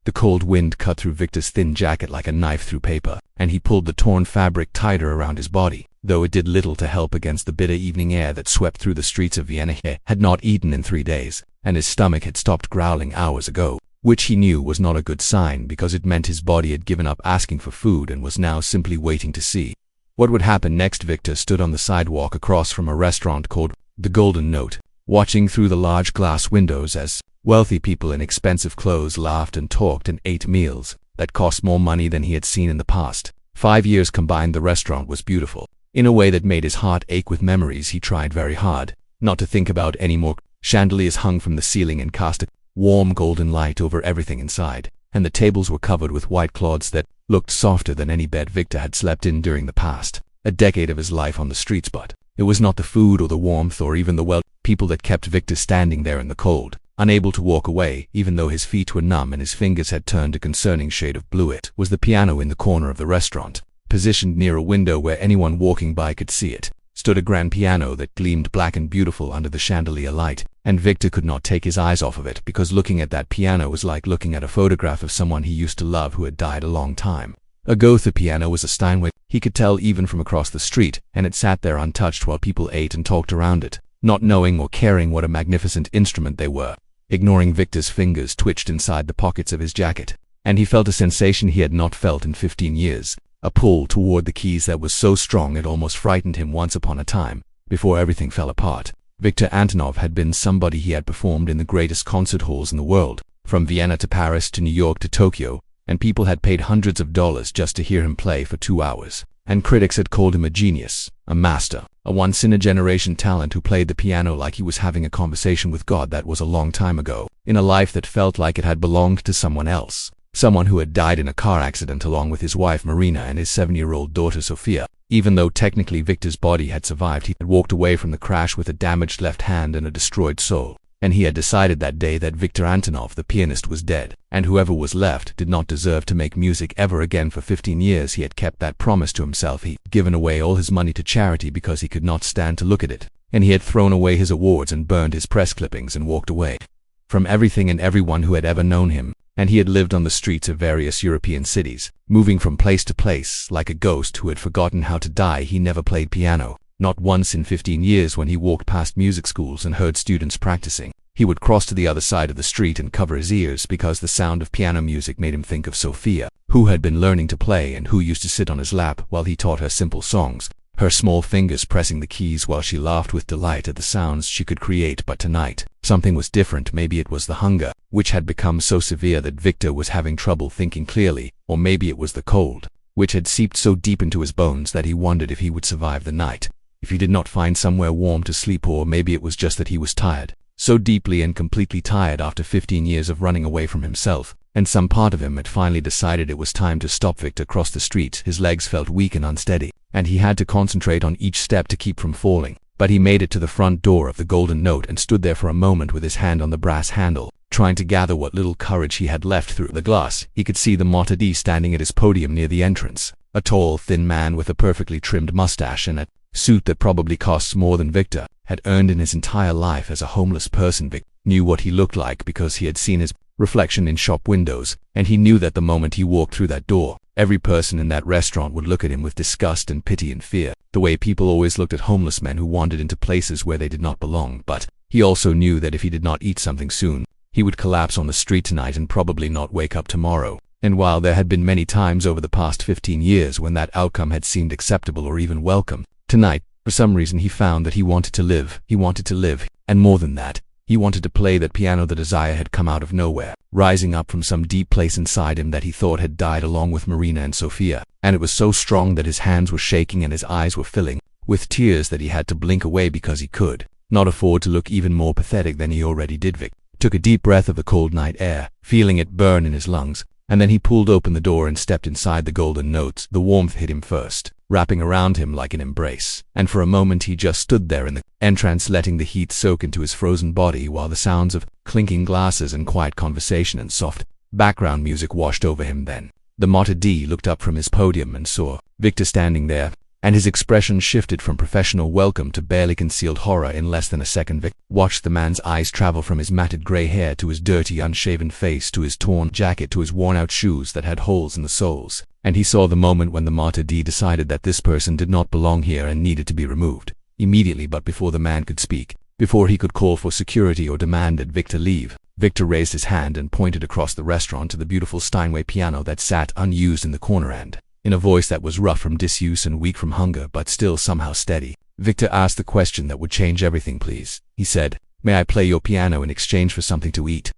The cold wind cut through Victor's thin jacket like a knife through paper, and he pulled the torn fabric tighter around his body, though it did little to help against the bitter evening air that swept through the streets of Vienna. He had not eaten in 3 days, and his stomach had stopped growling hours ago, which he knew was not a good sign because it meant his body had given up asking for food and was now simply waiting to see what would happen next. Victor stood on the sidewalk across from a restaurant called The Golden Note, watching through the large glass windows as wealthy people in expensive clothes laughed and talked and ate meals that cost more money than he had seen in the past 5 years combined. The restaurant was beautiful in a way that made his heart ache with memories he tried very hard not to think about anymore. Chandeliers hung from the ceiling and cast a warm golden light over everything inside, and the tables were covered with white cloths that looked softer than any bed Victor had slept in during the past a decade of his life on the streets. But it was not the food or the warmth or even the people that kept Victor standing there in the cold, unable to walk away even though his feet were numb and his fingers had turned a concerning shade of blue. It was the piano in the corner of the restaurant, positioned near a window where anyone walking by could see it. Stood a grand piano that gleamed black and beautiful under the chandelier light, and Victor could not take his eyes off of it because looking at that piano was like looking at a photograph of someone he used to love who had died a long time ago. The piano was a Steinway, he could tell even from across the street, and it sat there untouched while people ate and talked around it, not knowing or caring what a magnificent instrument they were. Ignoring Victor's fingers twitched inside the pockets of his jacket, and he felt a sensation he had not felt in 15 years. A pull toward the keys that was so strong it almost frightened him. Once upon a time, before everything fell apart, Victor Antonov had been somebody. He had performed in the greatest concert halls in the world, from Vienna to Paris to New York to Tokyo, and people had paid hundreds of dollars just to hear him play for 2 hours. And critics had called him a genius, a master, a once-in-a-generation talent who played the piano like he was having a conversation with God. That was a long time ago, in a life that felt like it had belonged to someone else. Someone who had died in a car accident along with his wife Marina and his 7-year-old daughter Sophia. Even though technically Victor's body had survived, he had walked away from the crash with a damaged left hand and a destroyed soul. And he had decided that day that Victor Antonov, the pianist, was dead, and whoever was left did not deserve to make music ever again. For 15 years he had kept that promise to himself. He had given away all his money to charity because he could not stand to look at it, and he had thrown away his awards and burned his press clippings and walked away from everything and everyone who had ever known him. And he had lived on the streets of various European cities, moving from place to place like a ghost who had forgotten how to die. He never played piano, not once in 15 years. When he walked past music schools and heard students practicing, he would cross to the other side of the street and cover his ears because the sound of piano music made him think of Sophia, who had been learning to play and who used to sit on his lap while he taught her simple songs, her small fingers pressing the keys while she laughed with delight at the sounds she could create. But tonight, something was different. Maybe it was the hunger, which had become so severe that Victor was having trouble thinking clearly, or maybe it was the cold, which had seeped so deep into his bones that he wondered if he would survive the night, if he did not find somewhere warm to sleep. Or maybe it was just that he was tired, so deeply and completely tired after 15 years of running away from himself, and some part of him had finally decided it was time to stop. Victor crossed the street. His legs felt weak and unsteady, and he had to concentrate on each step to keep from falling. But he made it to the front door of the Golden Note and stood there for a moment with his hand on the brass handle, trying to gather what little courage he had left. Through the glass, he could see the Mata D standing at his podium near the entrance, a tall, thin man with a perfectly trimmed mustache and a suit that probably costs more than Victor had earned in his entire life as a homeless person. Victor knew what he looked like because he had seen his reflection in shop windows, and he knew that the moment he walked through that door, every person in that restaurant would look at him with disgust and pity and fear, the way people always looked at homeless men who wandered into places where they did not belong. But he also knew that if he did not eat something soon, he would collapse on the street tonight and probably not wake up tomorrow. And while there had been many times over the past 15 years when that outcome had seemed acceptable or even welcome, tonight, for some reason, he found that he wanted to live. He wanted to live, and more than that, he wanted to play that piano. The desire had come out of nowhere, rising up from some deep place inside him that he thought had died along with Marina and Sophia, and it was so strong that his hands were shaking and his eyes were filling with tears that he had to blink away because he could not afford to look even more pathetic than he already did. Vic took a deep breath of the cold night air, feeling it burn in his lungs, and then he pulled open the door and stepped inside the Golden Notes. The warmth hit him first, wrapping around him like an embrace, and for a moment he just stood there in the entrance, letting the heat soak into his frozen body while the sounds of clinking glasses and quiet conversation and soft background music washed over him. Then the Mata D looked up from his podium and saw Victor standing there, and his expression shifted from professional welcome to barely concealed horror in less than a second. Victor watched the man's eyes travel from his matted gray hair to his dirty, unshaven face to his torn jacket to his worn-out shoes that had holes in the soles, and he saw the moment when the Mata D decided that this person did not belong here and needed to be removed. Immediately, but before the man could speak, before he could call for security or demand that Victor leave, Victor raised his hand and pointed across the restaurant to the beautiful Steinway piano that sat unused in the corner and, in a voice that was rough from disuse and weak from hunger but still somehow steady, Victor asked the question that would change everything. Please, he said, may I play your piano in exchange for something to eat?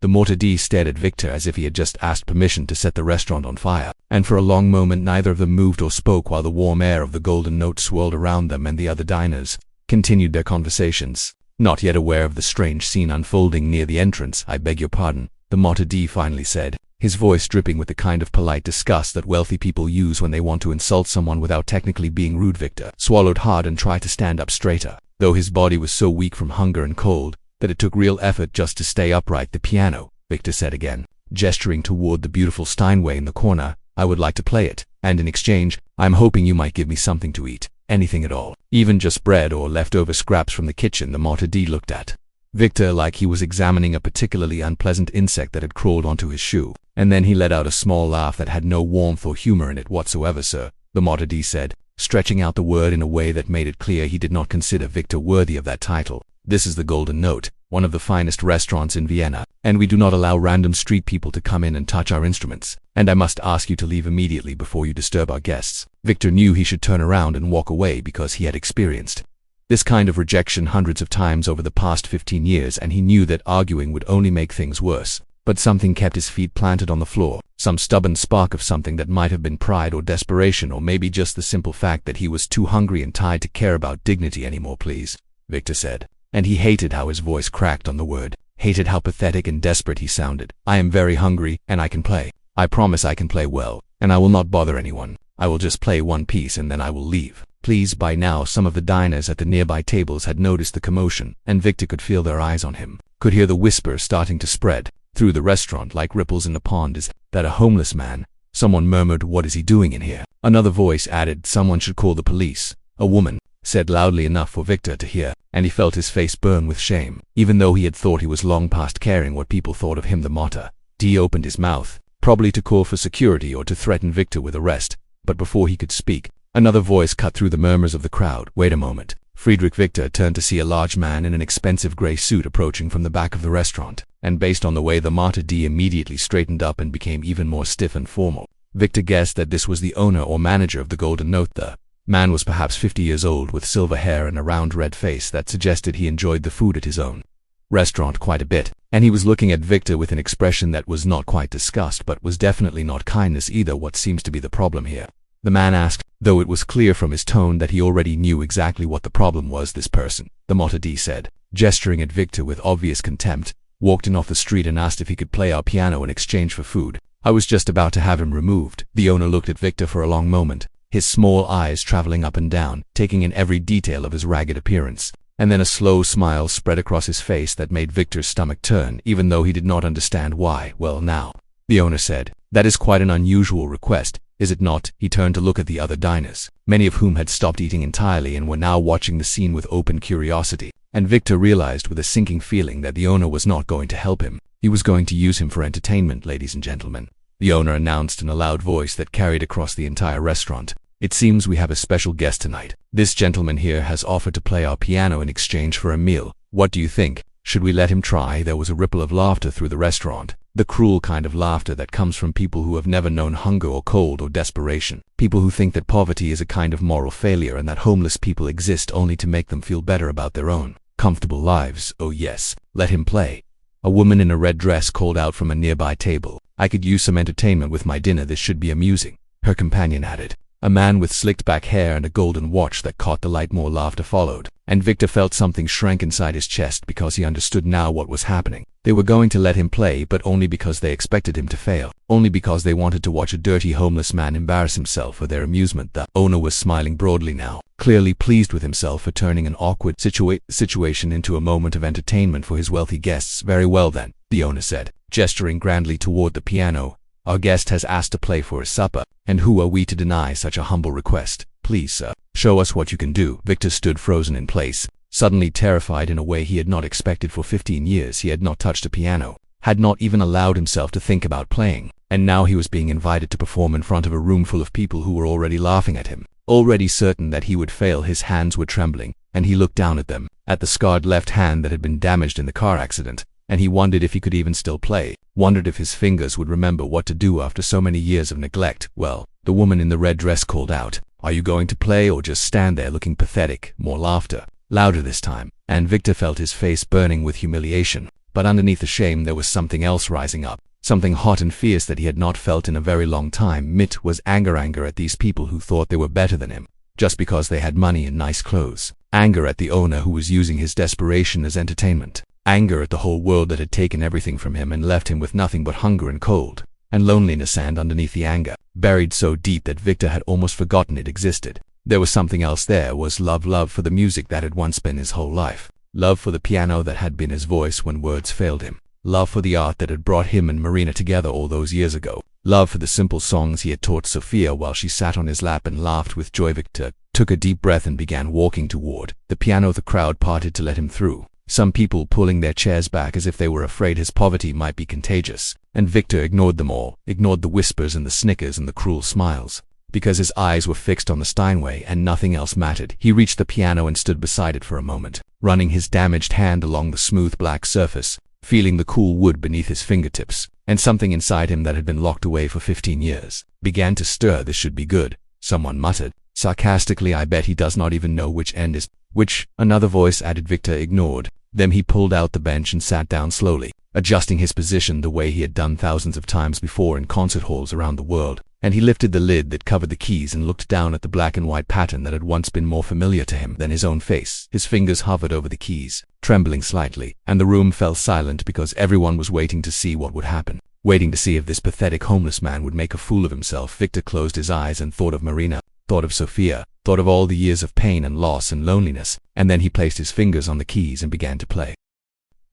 The Mata D stared at Victor as if he had just asked permission to set the restaurant on fire, and for a long moment neither of them moved or spoke while the warm air of the Golden Note swirled around them and the other diners continued their conversations, not yet aware of the strange scene unfolding near the entrance. I beg your pardon, the Mata D finally said, his voice dripping with the kind of polite disgust that wealthy people use when they want to insult someone without technically being rude. Victor swallowed hard and tried to stand up straighter, though his body was so weak from hunger and cold that it took real effort just to stay upright. The piano, Victor said again, gesturing toward the beautiful Steinway in the corner. I would like to play it, and in exchange, I'm hoping you might give me something to eat. Anything at all, even just bread or leftover scraps from the kitchen. The Mata D looked at Victor like he was examining a particularly unpleasant insect that had crawled onto his shoe, and then he let out a small laugh that had no warmth or humor in it whatsoever. Sir, the Mata D said, stretching out the word in a way that made it clear he did not consider Victor worthy of that title. This is the Golden Note, one of the finest restaurants in Vienna, and we do not allow random street people to come in and touch our instruments, and I must ask you to leave immediately before you disturb our guests. Victor knew he should turn around and walk away because he had experienced this kind of rejection hundreds of times over the past 15 years, and he knew that arguing would only make things worse. But something kept his feet planted on the floor, some stubborn spark of something that might have been pride or desperation, or maybe just the simple fact that he was too hungry and tired to care about dignity anymore. Please, Victor said, and he hated how his voice cracked on the word, hated how pathetic and desperate he sounded. I am very hungry, and I can play. I promise I can play well, and I will not bother anyone. I will just play one piece and then I will leave. Please. By now some of the diners at the nearby tables had noticed the commotion, and Victor could feel their eyes on him, could hear the whisper starting to spread through the restaurant like ripples in a pond. Is that a homeless man? Someone murmured. What is he doing in here? Another voice added, someone should call the police. A woman said loudly enough for Victor to hear, and he felt his face burn with shame. Even though he had thought he was long past caring what people thought of him, the Mata D opened his mouth, probably to call for security or to threaten Victor with arrest, but before he could speak, another voice cut through the murmurs of the crowd. Wait a moment. Friedrich. Victor turned to see a large man in an expensive gray suit approaching from the back of the restaurant, and based on the way the Mata D immediately straightened up and became even more stiff and formal, Victor guessed that this was the owner or manager of the Golden Note. The man was perhaps 50 years old with silver hair and a round red face that suggested he enjoyed the food at his own restaurant quite a bit, and he was looking at Victor with an expression that was not quite disgust but was definitely not kindness either. What seems to be the problem here? The man asked, though it was clear from his tone that he already knew exactly what the problem was. This person, the Mata D said, gesturing at Victor with obvious contempt, walked in off the street and asked if he could play our piano in exchange for food. I was just about to have him removed. The owner looked at Victor for a long moment, his small eyes traveling up and down, taking in every detail of his ragged appearance, and then a slow smile spread across his face that made Victor's stomach turn, even though he did not understand why. Well now, the owner said, that is quite an unusual request, is it not? He turned to look at the other diners, many of whom had stopped eating entirely and were now watching the scene with open curiosity, and Victor realized with a sinking feeling that the owner was not going to help him. He was going to use him for entertainment. Ladies and gentlemen, the owner announced in a loud voice that carried across the entire restaurant, it seems we have a special guest tonight. This gentleman here has offered to play our piano in exchange for a meal. What do you think? Should we let him try? There was a ripple of laughter through the restaurant, the cruel kind of laughter that comes from people who have never known hunger or cold or desperation, people who think that poverty is a kind of moral failure and that homeless people exist only to make them feel better about their own comfortable lives. Oh yes, let him play. A woman in a red dress called out from a nearby table, I could use some entertainment with my dinner. This should be amusing, her companion added. A man with slicked back hair and a golden watch that caught the light. More laughter followed, and Victor felt something shrank inside his chest because he understood now what was happening. They were going to let him play, but only because they expected him to fail, only because they wanted to watch a dirty homeless man embarrass himself for their amusement. The owner was smiling broadly now, clearly pleased with himself for turning an awkward situation into a moment of entertainment for his wealthy guests. Very well then, the owner said, gesturing grandly toward the piano. Our guest has asked to play for his supper, and who are we to deny such a humble request? "Please, sir, show us what you can do." Victor stood frozen in place, suddenly terrified in a way he had not expected. For 15 years he had not touched a piano, had not even allowed himself to think about playing, and now he was being invited to perform in front of a room full of people who were already laughing at him, already certain that he would fail. His hands were trembling, and he looked down at them, at the scarred left hand that had been damaged in the car accident, and he wondered if he could even still play, wondered if his fingers would remember what to do after so many years of neglect. Well, the woman in the red dress called out, "Are you going to play or just stand there looking pathetic?" More laughter, louder this time, and Victor felt his face burning with humiliation. But underneath the shame there was something else rising up, something hot and fierce that he had not felt in a very long time. It was anger at these people who thought they were better than him, just because they had money and nice clothes. Anger at the owner who was using his desperation as entertainment. Anger at the whole world that had taken everything from him and left him with nothing but hunger and cold, and loneliness. And underneath the anger, buried so deep that Victor had almost forgotten it existed, there was something else. There was love. Love for the music that had once been his whole life. Love for the piano that had been his voice when words failed him. Love for the art that had brought him and Marina together all those years ago. Love for the simple songs he had taught Sophia while she sat on his lap and laughed with joy. Victor took a deep breath and began walking toward the piano. The crowd parted to let him through, some people pulling their chairs back as if they were afraid his poverty might be contagious. And Victor ignored them all, ignored the whispers and the snickers and the cruel smiles, because his eyes were fixed on the Steinway and nothing else mattered. He reached the piano and stood beside it for a moment, running his damaged hand along the smooth black surface, feeling the cool wood beneath his fingertips, and something inside him that had been locked away for 15 years began to stir. "This should be good," someone muttered sarcastically. "I bet he does not even know which end is which," another voice added. Victor ignored them. He pulled out the bench and sat down slowly, adjusting his position the way he had done thousands of times before in concert halls around the world. And he lifted the lid that covered the keys and looked down at the black and white pattern that had once been more familiar to him than his own face. His fingers hovered over the keys, trembling slightly, and the room fell silent because everyone was waiting to see what would happen, waiting to see if this pathetic homeless man would make a fool of himself. Victor closed his eyes and thought of Marina, thought of Sophia, thought of all the years of pain and loss and loneliness, and then he placed his fingers on the keys and began to play.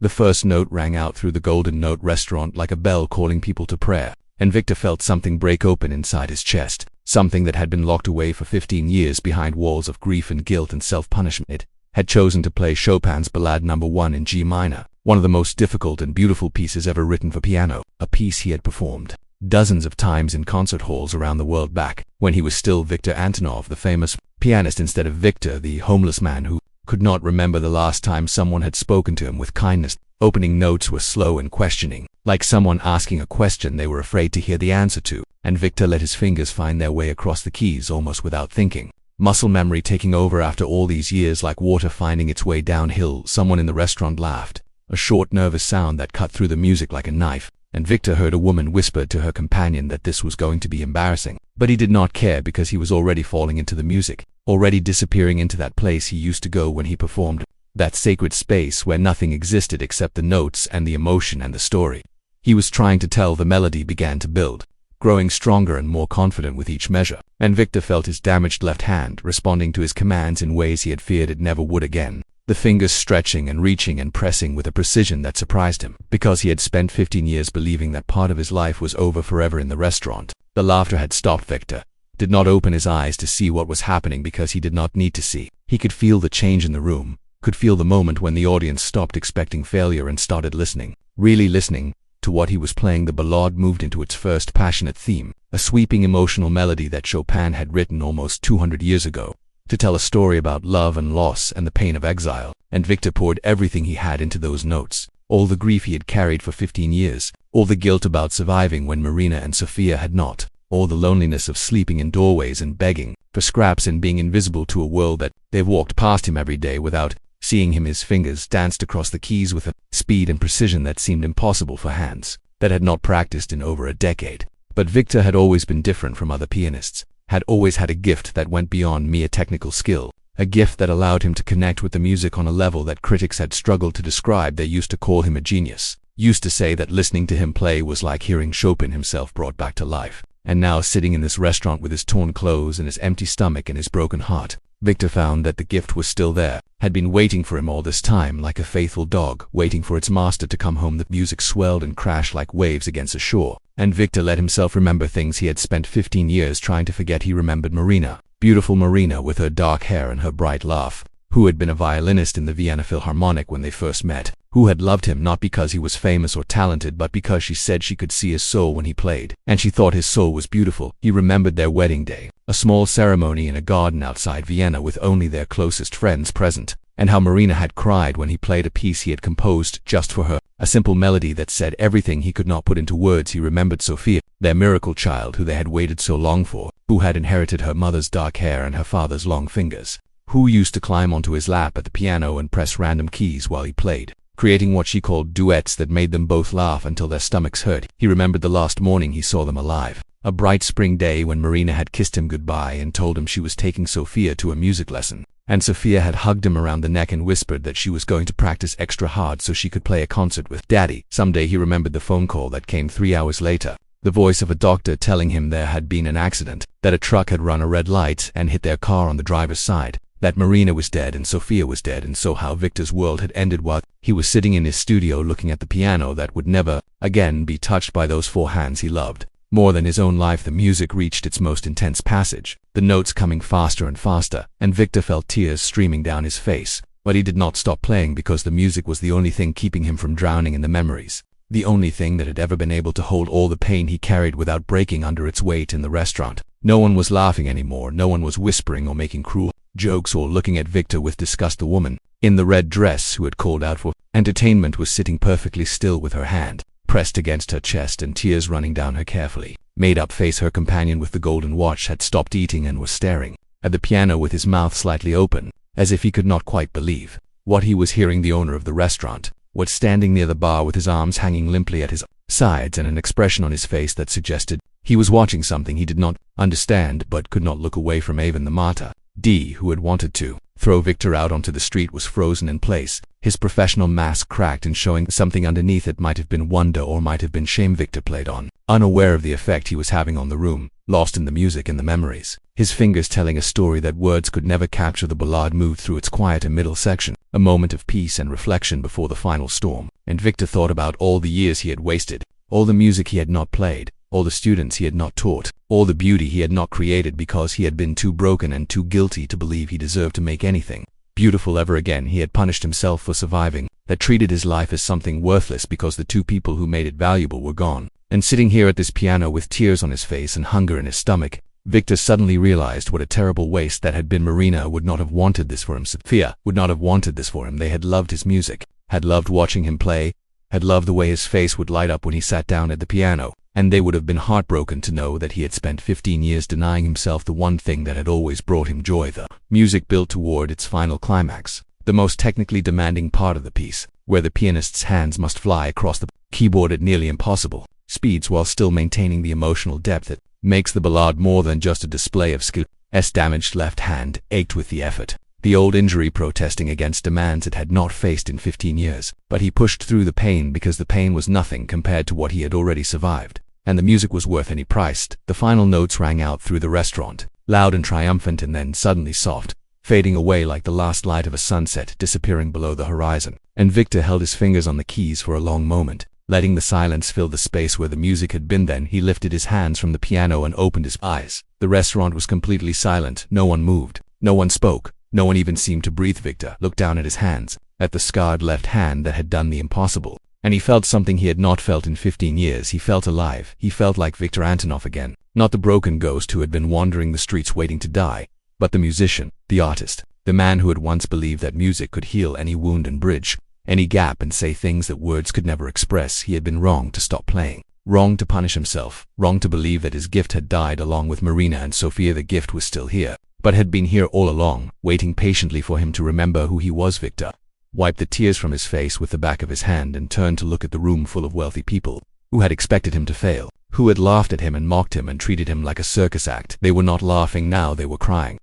The first note rang out through the Golden Note restaurant like a bell calling people to prayer, and Victor felt something break open inside his chest, something that had been locked away for 15 years behind walls of grief and guilt and self-punishment. It had chosen to play Chopin's Ballade No. 1 in G minor, one of the most difficult and beautiful pieces ever written for piano, a piece he had performed dozens of times in concert halls around the world back when he was still Victor Antonov, the famous pianist, instead of Victor, the homeless man who could not remember the last time someone had spoken to him with kindness. Opening notes were slow and questioning, like someone asking a question they were afraid to hear the answer to, and Victor let his fingers find their way across the keys almost without thinking. Muscle memory taking over after all these years, like water finding its way downhill. Someone in the restaurant laughed, a short, nervous sound that cut through the music like a knife, and Victor heard a woman whisper to her companion that this was going to be embarrassing. But he did not care because he was already falling into the music, already disappearing into that place he used to go when he performed, that sacred space where nothing existed except the notes and the emotion and the story he was trying to tell. The melody began to build, growing stronger and more confident with each measure, and Victor felt his damaged left hand responding to his commands in ways he had feared it never would again, the fingers stretching and reaching and pressing with a precision that surprised him, because he had spent 15 years believing that part of his life was over forever in the restaurant. The laughter had stopped. Victor did not open his eyes to see what was happening because he did not need to see. He could feel the change in the room, could feel the moment when the audience stopped expecting failure and started listening, really listening, to what he was playing. The ballade moved into its first passionate theme, a sweeping emotional melody that Chopin had written almost 200 years ago, to tell a story about love and loss and the pain of exile, and Victor poured everything he had into those notes, all the grief he had carried for 15 years, all the guilt about surviving when Marina and Sophia had not, all the loneliness of sleeping in doorways and begging for scraps and being invisible to a world that they walked past him every day without seeing him. His fingers danced across the keys with a speed and precision that seemed impossible for hands that had not practiced in over a decade. But Victor had always been different from other pianists, had always had a gift that went beyond mere technical skill, a gift that allowed him to connect with the music on a level that critics had struggled to describe. They used to call him a genius, used to say that listening to him play was like hearing Chopin himself brought back to life. And now, sitting in this restaurant with his torn clothes and his empty stomach and his broken heart, Victor found that the gift was still there, had been waiting for him all this time, like a faithful dog waiting for its master to come home. The music swelled and crashed like waves against the shore, and Victor let himself remember things he had spent 15 years trying to forget. He remembered Marina, Beautiful Marina with her dark hair and her bright laugh, who had been a violinist in the Vienna Philharmonic when they first met, who had loved him not because he was famous or talented but because she said she could see his soul when he played, and she thought his soul was beautiful. He remembered their wedding day, a small ceremony in a garden outside Vienna with only their closest friends present, and how Marina had cried when he played a piece he had composed just for her, a simple melody that said everything he could not put into words. He remembered Sophia, their miracle child who they had waited so long for, who had inherited her mother's dark hair and her father's long fingers, who used to climb onto his lap at the piano and press random keys while he played, creating what she called duets that made them both laugh until their stomachs hurt. He remembered the last morning he saw them alive, a bright spring day when Marina had kissed him goodbye and told him she was taking Sophia to a music lesson, and Sophia had hugged him around the neck and whispered that she was going to practice extra hard so she could play a concert with Daddy. Someday he remembered the phone call that came 3 hours later, the voice of a doctor telling him there had been an accident, that a truck had run a red light and hit their car on the driver's side, that Marina was dead and Sophia was dead, and so how Victor's world had ended while he was sitting in his studio looking at the piano that would never again be touched by those 4 hands he loved. More than his own life, the music reached its most intense passage, the notes coming faster and faster, and Victor felt tears streaming down his face, but he did not stop playing because the music was the only thing keeping him from drowning in the memories, the only thing that had ever been able to hold all the pain he carried without breaking under its weight. In the restaurant, no one was laughing anymore, no one was whispering or making cruel jokes or looking at Victor with disgust. The woman in the red dress who had called out for entertainment was sitting perfectly still with her hand pressed against her chest and tears running down her carefully made-up face. Her companion with the golden watch had stopped eating and was staring at the piano with his mouth slightly open, as if he could not quite believe what he was hearing. The owner of the restaurant was standing near the bar with his arms hanging limply at his sides and an expression on his face that suggested he was watching something he did not understand but could not look away from. Even the martyr, D, who had wanted to throw Victor out onto the street, was frozen in place, his professional mask cracked and showing something underneath it. Might have been wonder or might have been shame. Victor played on, unaware of the effect he was having on the room, lost in the music and the memories, his fingers telling a story that words could never capture. The ballad moved through its quieter middle section, a moment of peace and reflection before the final storm, and Victor thought about all the years he had wasted, all the music he had not played, all the students he had not taught, all the beauty he had not created because he had been too broken and too guilty to believe he deserved to make anything beautiful ever again. He had punished himself for surviving, that treated his life as something worthless because the 2 people who made it valuable were gone. And sitting here at this piano with tears on his face and hunger in his stomach, Victor suddenly realized what a terrible waste that had been. Marina would not have wanted this for him. Sophia would not have wanted this for him. They had loved his music, had loved watching him play, had loved the way his face would light up when he sat down at the piano, and they would have been heartbroken to know that he had spent 15 years denying himself the one thing that had always brought him joy. The music built toward its final climax, the most technically demanding part of the piece, where the pianist's hands must fly across the keyboard at nearly impossible speeds while still maintaining the emotional depth that makes the ballad more than just a display of skill. S. damaged left hand ached with the effort, the old injury protesting against demands it had not faced in 15 years, but he pushed through the pain because the pain was nothing compared to what he had already survived, and the music was worth any price. The final notes rang out through the restaurant, loud and triumphant, and then suddenly soft, fading away like the last light of a sunset disappearing below the horizon, and Victor held his fingers on the keys for a long moment, letting the silence fill the space where the music had been. Then he lifted his hands from the piano and opened his eyes. The restaurant was completely silent. No one moved, no one spoke, no one even seemed to breathe. Victor looked down at his hands, at the scarred left hand that had done the impossible, and he felt something he had not felt in 15 years. He felt alive. He felt like Victor Antonov again, not the broken ghost who had been wandering the streets waiting to die, but the musician, the artist, the man who had once believed that music could heal any wound and bridge any gap and say things that words could never express. He had been wrong to stop playing, wrong to punish himself, wrong to believe that his gift had died along with Marina and Sophia. The gift was still here, but had been here all along, waiting patiently for him to remember who he was. Victor wiped the tears from his face with the back of his hand and turned to look at the room full of wealthy people who had expected him to fail, who had laughed at him and mocked him and treated him like a circus act. They were not laughing now, they were crying.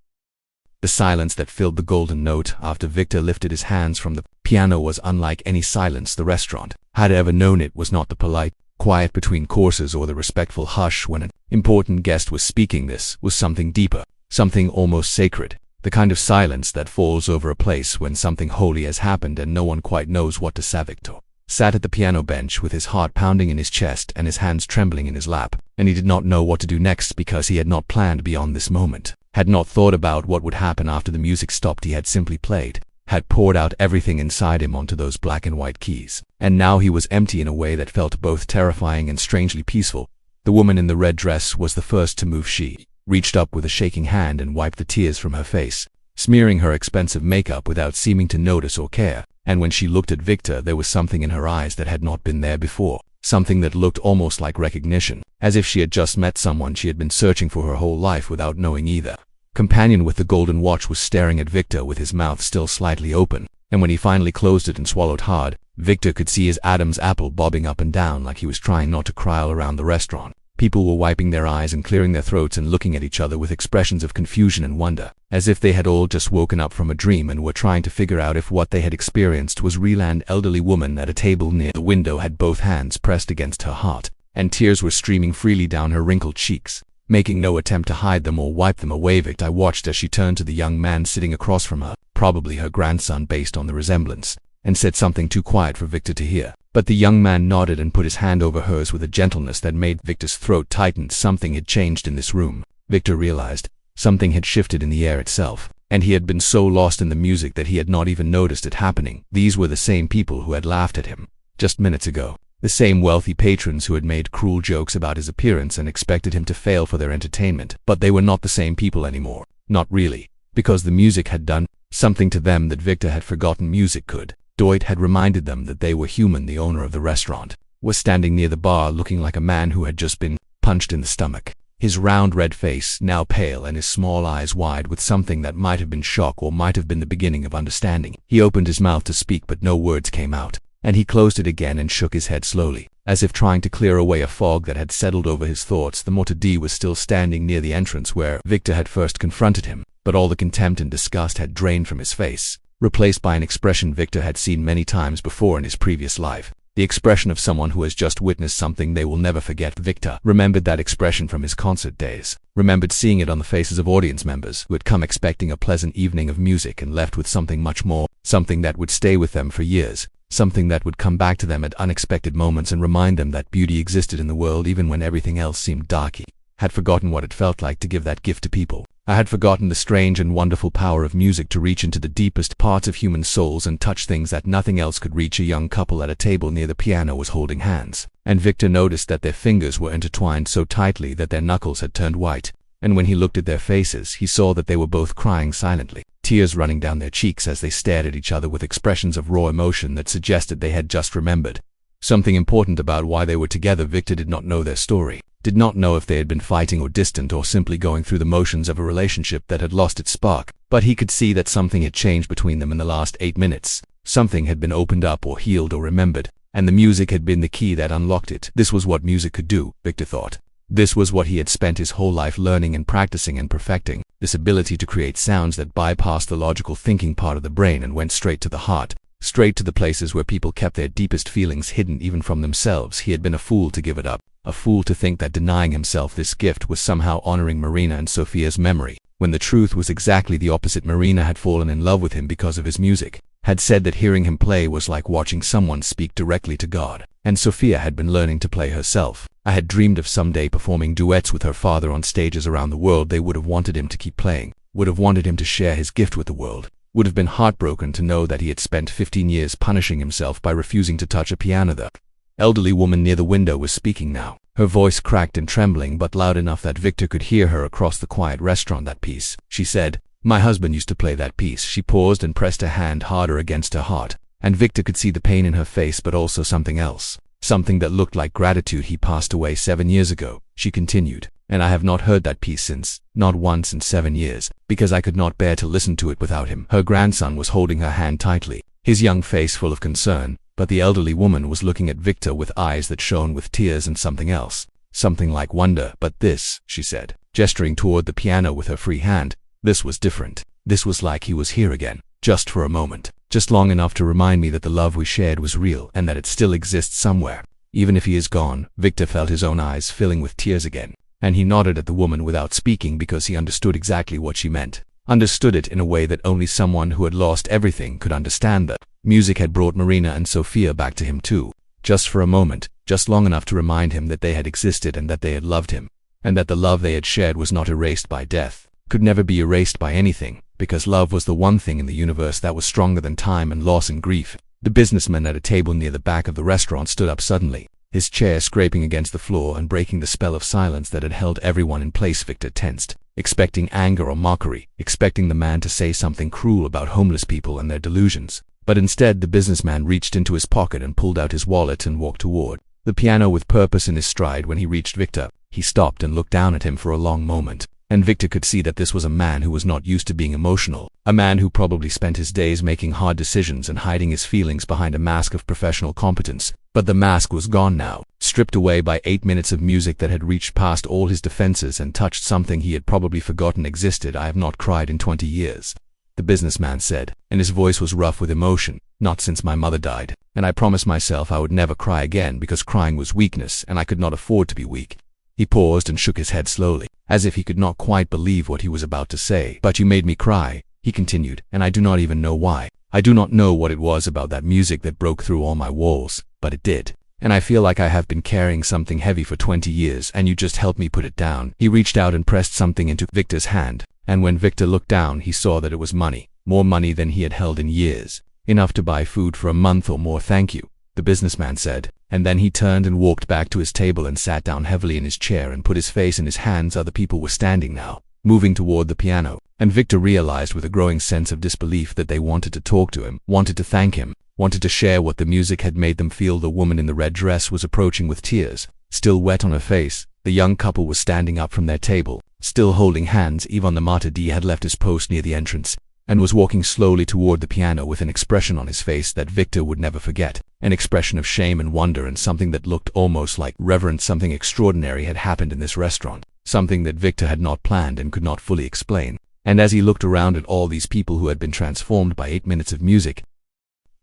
The silence that filled the golden note after Victor lifted his hands from the piano was unlike any silence the restaurant had ever known. It was not the polite quiet between courses or the respectful hush when an important guest was speaking. This was something deeper, something almost sacred, the kind of silence that falls over a place when something holy has happened and no one quite knows what to say. Victor sat at the piano bench with his heart pounding in his chest and his hands trembling in his lap, and he did not know what to do next because he had not planned beyond this moment. had not thought about what would happen after the music stopped. He had simply played, had poured out everything inside him onto those black and white keys. And now he was empty in a way that felt both terrifying and strangely peaceful. The woman in the red dress was the first to move. She reached up with a shaking hand and wiped the tears from her face, smearing her expensive makeup without seeming to notice or care. And when she looked at Victor, there was something in her eyes that had not been there before, something that looked almost like recognition, as if she had just met someone she had been searching for her whole life without knowing either. Companion with the golden watch was staring at Victor with his mouth still slightly open, and when he finally closed it and swallowed hard, Victor could see his Adam's apple bobbing up and down like he was trying not to cry all around the restaurant. People were wiping their eyes and clearing their throats and looking at each other with expressions of confusion and wonder, as if they had all just woken up from a dream and were trying to figure out if what they had experienced was real. An elderly woman at a table near the window had both hands pressed against her heart, and tears were streaming freely down her wrinkled cheeks. Making no attempt to hide them or wipe them away, Victor watched as she turned to the young man sitting across from her, probably her grandson based on the resemblance, and said something too quiet for Victor to hear. But the young man nodded and put his hand over hers with a gentleness that made Victor's throat tighten. Something had changed in this room, Victor realized. Something had shifted in the air itself, and he had been so lost in the music that he had not even noticed it happening. These were the same people who had laughed at him just minutes ago. The same wealthy patrons who had made cruel jokes about his appearance and expected him to fail for their entertainment. But they were not the same people anymore. Not really. Because the music had done something to them that Victor had forgotten music could. Doit had reminded them that they were human. The owner of the restaurant was standing near the bar looking like a man who had just been punched in the stomach. His round red face now pale and his small eyes wide with something that might have been shock or might have been the beginning of understanding. He opened his mouth to speak but no words came out. And he closed it again and shook his head slowly, as if trying to clear away a fog that had settled over his thoughts. The Mortar D was still standing near the entrance where Victor had first confronted him, but all the contempt and disgust had drained from his face, replaced by an expression Victor had seen many times before in his previous life. The expression of someone who has just witnessed something they will never forget. Victor remembered that expression from his concert days, remembered seeing it on the faces of audience members who had come expecting a pleasant evening of music and left with something much more, something that would stay with them for years. Something that would come back to them at unexpected moments and remind them that beauty existed in the world even when everything else seemed dark. He had forgotten what it felt like to give that gift to people. I had forgotten the strange and wonderful power of music to reach into the deepest parts of human souls and touch things that nothing else could reach. A young couple at a table near the piano was holding hands, and Victor noticed that their fingers were intertwined so tightly that their knuckles had turned white. And when he looked at their faces, he saw that they were both crying silently, tears running down their cheeks as they stared at each other with expressions of raw emotion that suggested they had just remembered something important about why they were together. Victor did not know their story, did not know if they had been fighting or distant or simply going through the motions of a relationship that had lost its spark, but he could see that something had changed between them in the last 8 minutes. Something had been opened up or healed or remembered, and the music had been the key that unlocked it. This was what music could do, Victor thought. This was what he had spent his whole life learning and practicing and perfecting, this ability to create sounds that bypassed the logical thinking part of the brain and went straight to the heart, straight to the places where people kept their deepest feelings hidden even from themselves. He had been a fool to give it up, a fool to think that denying himself this gift was somehow honoring Marina and Sophia's memory, when the truth was exactly the opposite. Marina had fallen in love with him because of his music, had said that hearing him play was like watching someone speak directly to God, and Sophia had been learning to play herself. I had dreamed of someday performing duets with her father on stages around the world. They would have wanted him to keep playing, would have wanted him to share his gift with the world, would have been heartbroken to know that he had spent 15 years punishing himself by refusing to touch a piano. The elderly woman near the window was speaking now, her voice cracked and trembling but loud enough that Victor could hear her across the quiet restaurant. That piece, she said, my husband used to play that piece. She paused and pressed her hand harder against her heart, and Victor could see the pain in her face but also something else. Something that looked like gratitude. He passed away 7 years ago, she continued, and I have not heard that piece since, not once in 7 years, because I could not bear to listen to it without him. Her grandson was holding her hand tightly, his young face full of concern, but the elderly woman was looking at Victor with eyes that shone with tears and something else, something like wonder. But this, she said, gesturing toward the piano with her free hand, this was different. This was like he was here again, just for a moment. Just long enough to remind me that the love we shared was real and that it still exists somewhere. Even if he is gone, Victor felt his own eyes filling with tears again, and he nodded at the woman without speaking because he understood exactly what she meant. Understood it in a way that only someone who had lost everything could understand. That music had brought Marina and Sophia back to him too, just for a moment, just long enough to remind him that they had existed and that they had loved him, and that the love they had shared was not erased by death. could never be erased by anything, because love was the one thing in the universe that was stronger than time and loss and grief. The businessman at a table near the back of the restaurant stood up suddenly, his chair scraping against the floor and breaking the spell of silence that had held everyone in place. Victor tensed, expecting anger or mockery, expecting the man to say something cruel about homeless people and their delusions. But instead, the businessman reached into his pocket and pulled out his wallet and walked toward the piano with purpose in his stride. When he reached Victor, he stopped and looked down at him for a long moment. And Victor could see that this was a man who was not used to being emotional, a man who probably spent his days making hard decisions and hiding his feelings behind a mask of professional competence. But the mask was gone now, stripped away by 8 minutes of music that had reached past all his defenses and touched something he had probably forgotten existed. "I have not cried in 20 years, the businessman said, and his voice was rough with emotion. "Not since my mother died, and I promised myself I would never cry again because crying was weakness and I could not afford to be weak." He paused and shook his head slowly, as if he could not quite believe what he was about to say. "But you made me cry," he continued, "and I do not even know why. I do not know what it was about that music that broke through all my walls, but it did. And I feel like I have been carrying something heavy for 20 years and you just helped me put it down." He reached out and pressed something into Victor's hand, and when Victor looked down he saw that it was money, more money than he had held in years. "Enough to buy food for a month or more, thank you," the businessman said, and then he turned and walked back to his table and sat down heavily in his chair and put his face in his hands. Other people were standing now, moving toward the piano, and Victor realized with a growing sense of disbelief that they wanted to talk to him, wanted to thank him, wanted to share what the music had made them feel. The woman in the red dress was approaching with tears still wet on her face. The young couple was standing up from their table, still holding hands. Ivan the Martyr had left his post near the entrance and was walking slowly toward the piano with an expression on his face that Victor would never forget, an expression of shame and wonder and something that looked almost like reverence. Something extraordinary had happened in this restaurant, something that Victor had not planned and could not fully explain. And as he looked around at all these people who had been transformed by 8 minutes of music,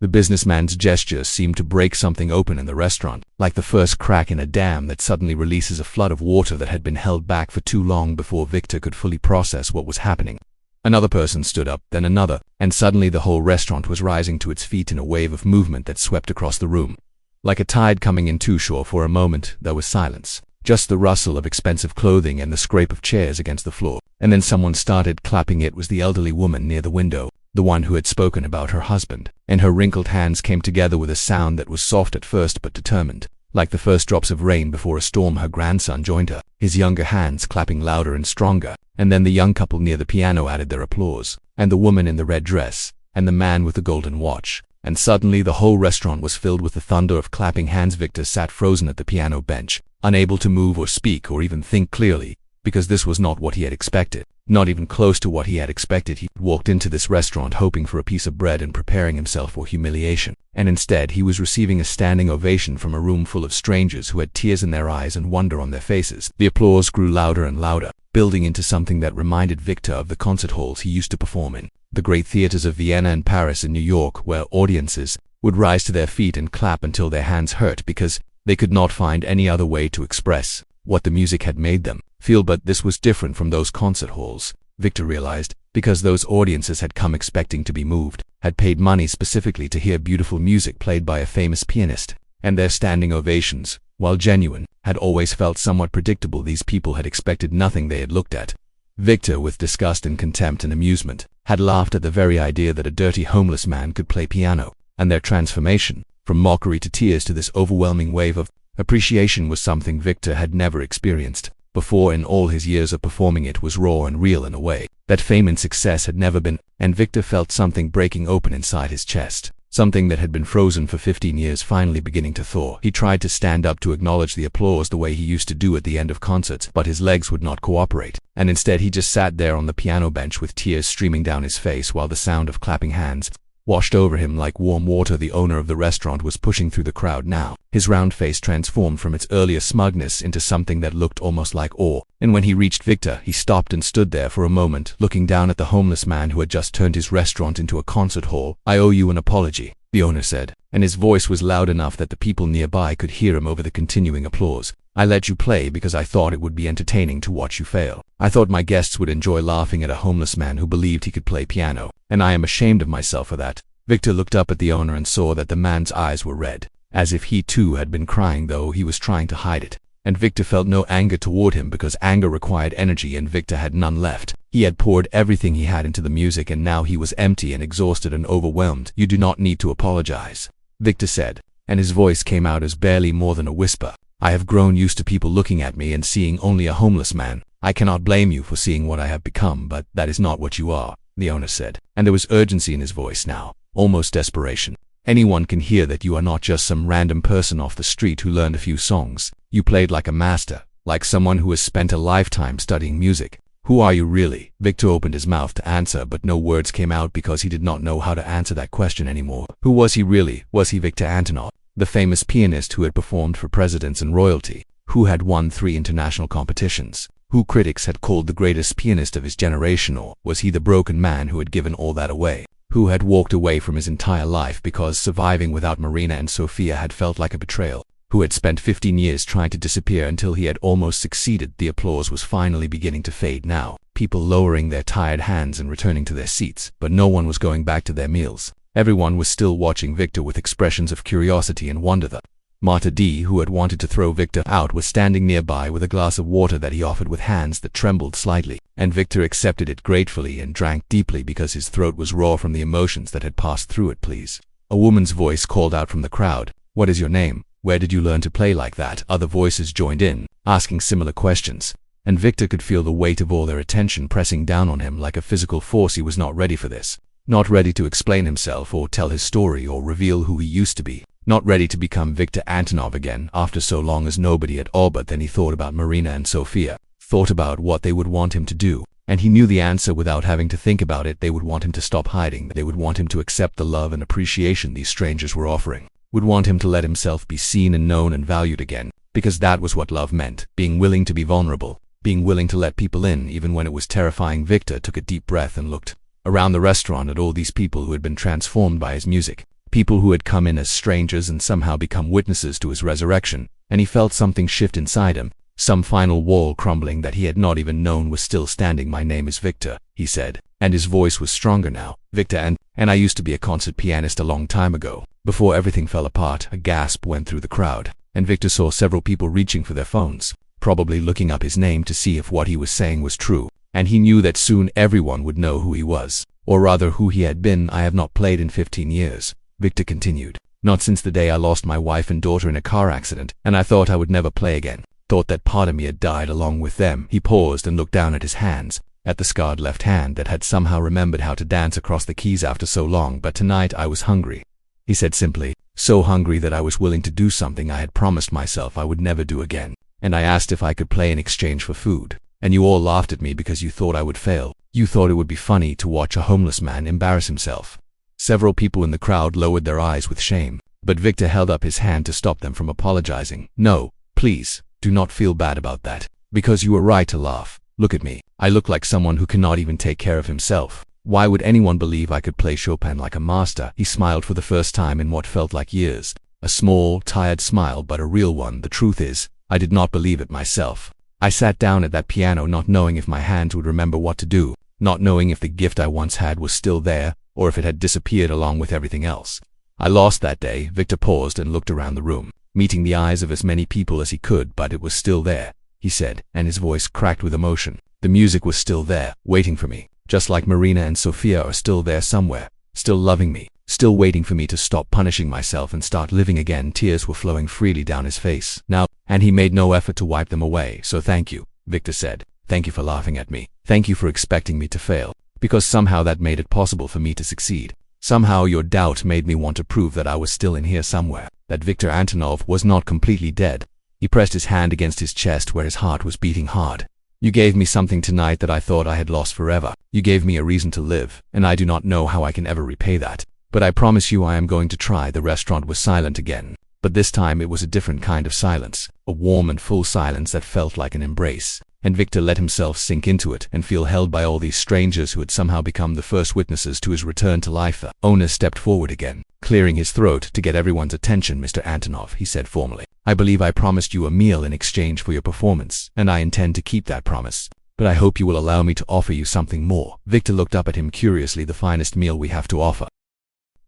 the businessman's gestures seemed to break something open in the restaurant, like the first crack in a dam that suddenly releases a flood of water that had been held back for too long before Victor could fully process what was happening. Another person stood up, then another, and suddenly the whole restaurant was rising to its feet in a wave of movement that swept across the room. Like a tide coming in too short. For a moment, there was silence, just the rustle of expensive clothing and the scrape of chairs against the floor. And then someone started clapping. It was the elderly woman near the window, the one who had spoken about her husband, and her wrinkled hands came together with a sound that was soft at first but determined. Like the first drops of rain before a storm, her grandson joined her, his younger hands clapping louder and stronger, and then the young couple near the piano added their applause, and the woman in the red dress, and the man with the golden watch, and suddenly the whole restaurant was filled with the thunder of clapping hands. Victor sat frozen at the piano bench, unable to move or speak or even think clearly, because this was not what he had expected. Not even close to what he had expected. He walked into this restaurant hoping for a piece of bread and preparing himself for humiliation, and instead he was receiving a standing ovation from a room full of strangers who had tears in their eyes and wonder on their faces. The applause grew louder and louder, building into something that reminded Victor of the concert halls he used to perform in, the great theaters of Vienna and Paris and New York, where audiences would rise to their feet and clap until their hands hurt because they could not find any other way to express what the music had made them feel. But this was different from those concert halls, Victor realized, because those audiences had come expecting to be moved, had paid money specifically to hear beautiful music played by a famous pianist, and their standing ovations, while genuine, had always felt somewhat predictable. These people had expected nothing they had looked at. Victor, with disgust and contempt and amusement, had laughed at the very idea that a dirty homeless man could play piano, and their transformation, from mockery to tears to this overwhelming wave of appreciation, was something Victor had never experienced before in all his years of performing. It was raw and real in a way that fame and success had never been, and Victor felt something breaking open inside his chest, something that had been frozen for 15 years finally beginning to thaw. He tried to stand up to acknowledge the applause the way he used to do at the end of concerts, but his legs would not cooperate, and instead he just sat there on the piano bench with tears streaming down his face while the sound of clapping hands washed over him like warm water. The owner of the restaurant was pushing through the crowd now, his round face transformed from its earlier smugness into something that looked almost like awe. And when he reached Victor, he stopped and stood there for a moment, looking down at the homeless man who had just turned his restaurant into a concert hall. "I owe you an apology," the owner said, and his voice was loud enough that the people nearby could hear him over the continuing applause. "I let you play because I thought it would be entertaining to watch you fail. I thought my guests would enjoy laughing at a homeless man who believed he could play piano, and I am ashamed of myself for that." Victor looked up at the owner and saw that the man's eyes were red, as if he too had been crying, though he was trying to hide it. And Victor felt no anger toward him because anger required energy and Victor had none left. He had poured everything he had into the music and now he was empty and exhausted and overwhelmed. "You do not need to apologize," Victor said, and his voice came out as barely more than a whisper. "I have grown used to people looking at me and seeing only a homeless man. I cannot blame you for seeing what I have become, but that is not what you are," the owner said, and there was urgency in his voice now, almost desperation. "Anyone can hear that you are not just some random person off the street who learned a few songs. You played like a master, like someone who has spent a lifetime studying music. Who are you really?" Victor opened his mouth to answer, but no words came out because he did not know how to answer that question anymore. Who was he really? Was he Victor Antonov, the famous pianist who had performed for presidents and royalty, who had won 3 international competitions, who critics had called the greatest pianist of his generation? Or was he the broken man who had given all that away, who had walked away from his entire life because surviving without Marina and Sofia had felt like a betrayal, who had spent 15 years trying to disappear until he had almost succeeded? The applause was finally beginning to fade now, people lowering their tired hands and returning to their seats, but no one was going back to their meals. Everyone was still watching Victor with expressions of curiosity and wonder. The Marta D, who had wanted to throw Victor out, was standing nearby with a glass of water that he offered with hands that trembled slightly, and Victor accepted it gratefully and drank deeply because his throat was raw from the emotions that had passed through it. "Please." A woman's voice called out from the crowd. "What is your name? Where did you learn to play like that?" Other voices joined in, asking similar questions, and Victor could feel the weight of all their attention pressing down on him like a physical force. He was not ready for this, not ready to explain himself or tell his story or reveal who he used to be, not ready to become Victor Antonov again after so long as nobody at all. But then he thought about Marina and Sofia, thought about what they would want him to do, and he knew the answer without having to think about it. They would want him to stop hiding. They would want him to accept the love and appreciation these strangers were offering, would want him to let himself be seen and known and valued again, because that was what love meant, being willing to be vulnerable, being willing to let people in even when it was terrifying. Victor took a deep breath and looked around the restaurant at all these people who had been transformed by his music, people who had come in as strangers and somehow become witnesses to his resurrection, and he felt something shift inside him, some final wall crumbling that he had not even known was still standing. "My name is Victor," he said, and his voice was stronger now. "Victor, and I used to be a concert pianist a long time ago, before everything fell apart." A gasp went through the crowd, and Victor saw several people reaching for their phones, probably looking up his name to see if what he was saying was true, and he knew that soon everyone would know who he was, or rather who he had been. "I have not played in 15 years, Victor continued. "Not since the day I lost my wife and daughter in a car accident, and I thought I would never play again. Thought that part of me had died along with them." He paused and looked down at his hands, at the scarred left hand that had somehow remembered how to dance across the keys after so long. "But tonight I was hungry," he said simply, "so hungry that I was willing to do something I had promised myself I would never do again. And I asked if I could play in exchange for food. And you all laughed at me because you thought I would fail. You thought it would be funny to watch a homeless man embarrass himself." Several people in the crowd lowered their eyes with shame, but Victor held up his hand to stop them from apologizing. "No, please, do not feel bad about that, because you were right to laugh. Look at me. I look like someone who cannot even take care of himself. Why would anyone believe I could play Chopin like a master?" He smiled for the first time in what felt like years, a small, tired smile, but a real one. "The truth is, I did not believe it myself. I sat down at that piano not knowing if my hands would remember what to do, not knowing if the gift I once had was still there, or if it had disappeared along with everything else. I lost that day." Victor paused and looked around the room, meeting the eyes of as many people as he could. "But it was still there," he said, and his voice cracked with emotion. "The music was still there, waiting for me, just like Marina and Sofia are still there somewhere, still loving me, still waiting for me to stop punishing myself and start living again." Tears were flowing freely down his face now, and he made no effort to wipe them away. "So thank you," Victor said. "Thank you for laughing at me. Thank you for expecting me to fail, because somehow that made it possible for me to succeed. Somehow your doubt made me want to prove that I was still in here somewhere, that Victor Antonov was not completely dead." He pressed his hand against his chest where his heart was beating hard. "You gave me something tonight that I thought I had lost forever. You gave me a reason to live, and I do not know how I can ever repay that. But I promise you I am going to try." The restaurant was silent again, but this time it was a different kind of silence, a warm and full silence that felt like an embrace. And Victor let himself sink into it and feel held by all these strangers who had somehow become the first witnesses to his return to life. The owner stepped forward again, clearing his throat to get everyone's attention. "Mr. Antonov," he said formally, "I believe I promised you a meal in exchange for your performance, and I intend to keep that promise. But I hope you will allow me to offer you something more." Victor looked up at him curiously. "The finest meal we have to offer."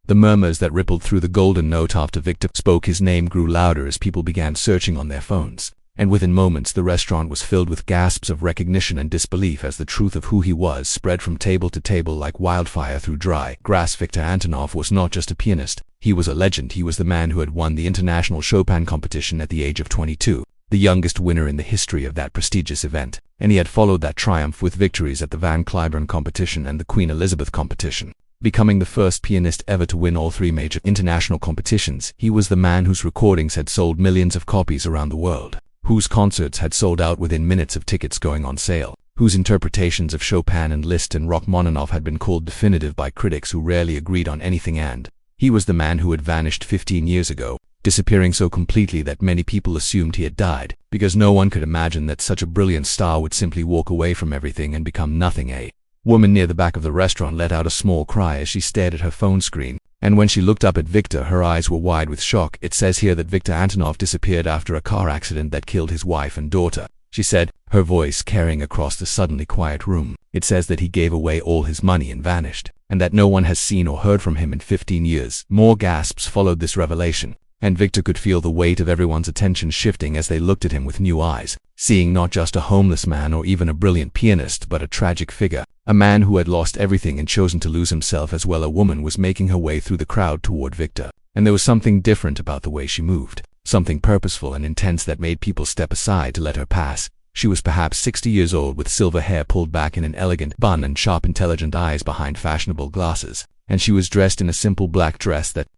The murmurs that rippled through the golden note after Victor spoke his name grew louder as people began searching on their phones, and within moments the restaurant was filled with gasps of recognition and disbelief as the truth of who he was spread from table to table like wildfire through dry grass. Viktor Antonov was not just a pianist, he was a legend. He was the man who had won the international Chopin competition at the age of 22, the youngest winner in the history of that prestigious event, and he had followed that triumph with victories at the Van Cliburn competition and the Queen Elizabeth competition. Becoming the first pianist ever to win all three major international competitions, he was the man whose recordings had sold millions of copies around the world, whose concerts had sold out within minutes of tickets going on sale, whose interpretations of Chopin and Liszt and Rachmaninoff had been called definitive by critics who rarely agreed on anything, and he was the man who had vanished 15 years ago, disappearing so completely that many people assumed he had died, because no one could imagine that such a brilliant star would simply walk away from everything and become nothing. A woman near the back of the restaurant let out a small cry as she stared at her phone screen, and when she looked up at Viktor, her eyes were wide with shock. "It says here that Viktor Antonov disappeared after a car accident that killed his wife and daughter," she said, her voice carrying across the suddenly quiet room. "It says that he gave away all his money and vanished, and that no one has seen or heard from him in 15 years. More gasps followed this revelation, and Viktor could feel the weight of everyone's attention shifting as they looked at him with new eyes, seeing not just a homeless man or even a brilliant pianist, but a tragic figure, a man who had lost everything and chosen to lose himself as well. A woman was making her way through the crowd toward Viktor, and there was something different about the way she moved, something purposeful and intense that made people step aside to let her pass. She was perhaps 60 years old, with silver hair pulled back in an elegant bun and sharp, intelligent eyes behind fashionable glasses, and she was dressed in a simple black dress that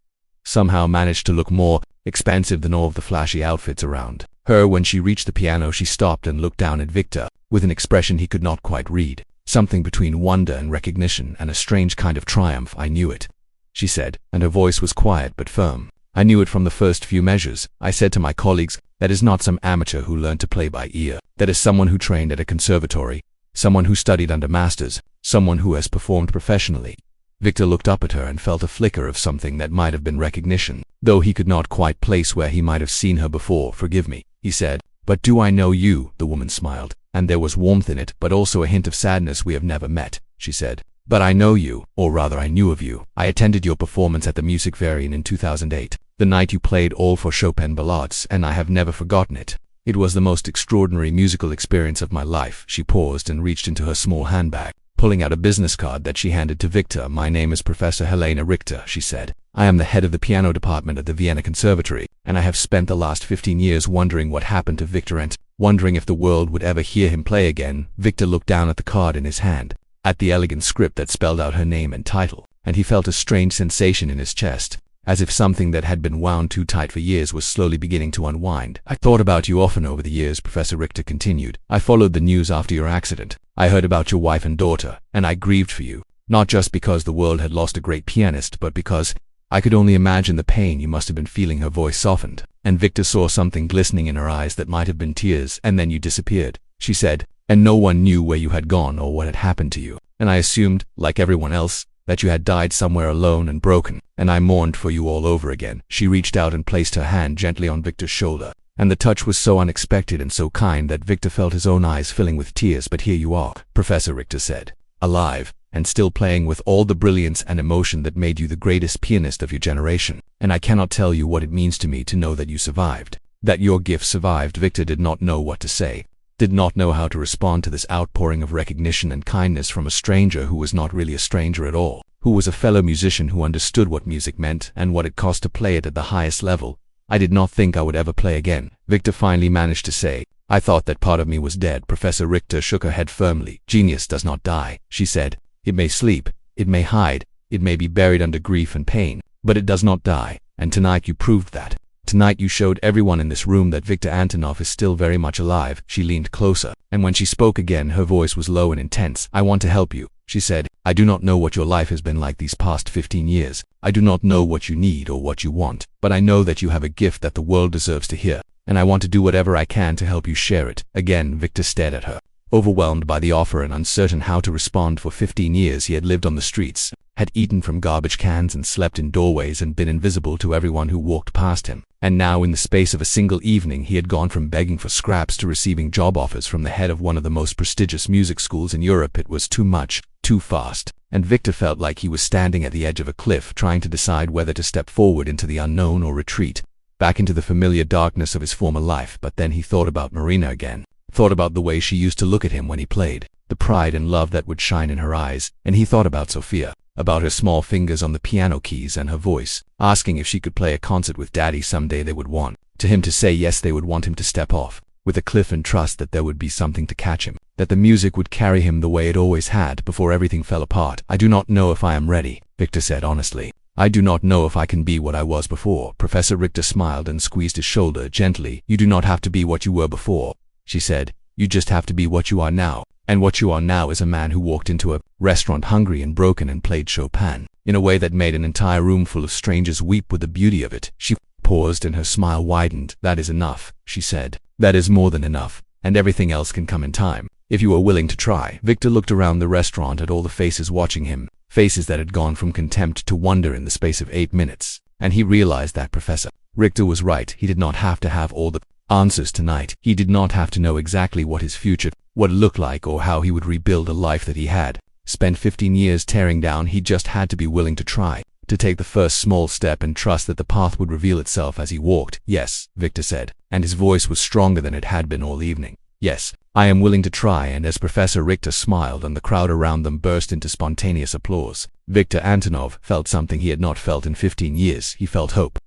somehow managed to look more expensive than all of the flashy outfits around her. When she reached the piano, she stopped and looked down at Viktor with an expression he could not quite read, something between wonder and recognition and a strange kind of triumph. "I knew it," she said, and her voice was quiet but firm. "I knew it from the first few measures. I said to my colleagues, that is not some amateur who learned to play by ear. That is someone who trained at a conservatory, someone who studied under masters, someone who has performed professionally." Viktor looked up at her and felt a flicker of something that might have been recognition, though he could not quite place where he might have seen her before. "Forgive me," he said, "but do I know you?" The woman smiled, and there was warmth in it, but also a hint of sadness. "We have never met," she said, "but I know you, or rather I knew of you. I attended your performance at the Musikverein in 2008, the night you played all for Chopin ballades, and I have never forgotten it. It was the most extraordinary musical experience of my life." She paused and reached into her small handbag, pulling out a business card that she handed to Viktor. "My name is Professor Helena Richter," she said. "I am the head of the piano department at the Vienna Conservatory, and I have spent the last 15 years wondering what happened to Viktor and wondering if the world would ever hear him play again." Viktor looked down at the card in his hand, at the elegant script that spelled out her name and title, and he felt a strange sensation in his chest, as if something that had been wound too tight for years was slowly beginning to unwind. "I thought about you often over the years," Professor Richter continued. "I followed the news after your accident. I heard about your wife and daughter, and I grieved for you, not just because the world had lost a great pianist, but because I could only imagine the pain you must have been feeling." Her voice softened, and Viktor saw something glistening in her eyes that might have been tears. "And then you disappeared," she said, "and no one knew where you had gone or what had happened to you. And I assumed, like everyone else, that you had died somewhere alone and broken, and I mourned for you all over again." She reached out and placed her hand gently on Viktor's shoulder, and the touch was so unexpected and so kind that Viktor felt his own eyes filling with tears. "But here you are," Professor Richter said, "alive, and still playing with all the brilliance and emotion that made you the greatest pianist of your generation. And I cannot tell you what it means to me to know that you survived, that your gift survived." Viktor did not know what to say, did not know how to respond to this outpouring of recognition and kindness from a stranger who was not really a stranger at all, who was a fellow musician who understood what music meant and what it cost to play it at the highest level. "I did not think I would ever play again," Viktor finally managed to say. "I thought that part of me was dead." Professor Richter shook her head firmly. "Genius does not die," she said. "It may sleep, it may hide, it may be buried under grief and pain, but it does not die, and tonight you proved that. Tonight you showed everyone in this room that Viktor Antonov is still very much alive." She leaned closer, and when she spoke again, her voice was low and intense. "I want to help you," she said. "I do not know what your life has been like these past 15 years. I do not know what you need or what you want, but I know that you have a gift that the world deserves to hear, and I want to do whatever I can to help you share it." Again, Viktor stared at her, overwhelmed by the offer and uncertain how to respond. For 15 years he had lived on the streets, had eaten from garbage cans and slept in doorways and been invisible to everyone who walked past him. And now, in the space of a single evening, he had gone from begging for scraps to receiving job offers from the head of one of the most prestigious music schools in Europe. It was too much, too fast, and Viktor felt like he was standing at the edge of a cliff, trying to decide whether to step forward into the unknown or retreat. back into the familiar darkness of his former life. But then he thought about Marina again, thought about the way she used to look at him when he played, the pride and love that would shine in her eyes, and he thought about Sophia, about her small fingers on the piano keys and her voice, asking if she could play a concert with Daddy someday. They would want to him to say yes. They would want him to step off with a cliff and trust that there would be something to catch him, that the music would carry him the way it always had before everything fell apart. I do not know if I am ready, Victor said honestly. I do not know if I can be what I was before. Professor Richter smiled and squeezed his shoulder gently. You do not have to be what you were before, she said. You just have to be what you are now. And what you are now is a man who walked into a restaurant hungry and broken and played Chopin in a way that made an entire room full of strangers weep with the beauty of it. She paused and her smile widened. That is enough, she said. That is more than enough, and everything else can come in time, if you are willing to try. Victor looked around the restaurant at all the faces watching him, faces that had gone from contempt to wonder in the space of 8 minutes, and he realized that Professor Richter was right. He did not have to have all the answers tonight. He did not have to know exactly what his future would look like or how he would rebuild a life that he had spent 15 years tearing down. He just had to be willing to try, to take the first small step and trust that the path would reveal itself as he walked. Yes, Victor said, and his voice was stronger than it had been all evening. Yes, I am willing to try. And as Professor Richter smiled and the crowd around them burst into spontaneous applause, Viktor Antonov felt something he had not felt in 15 years. He felt hope.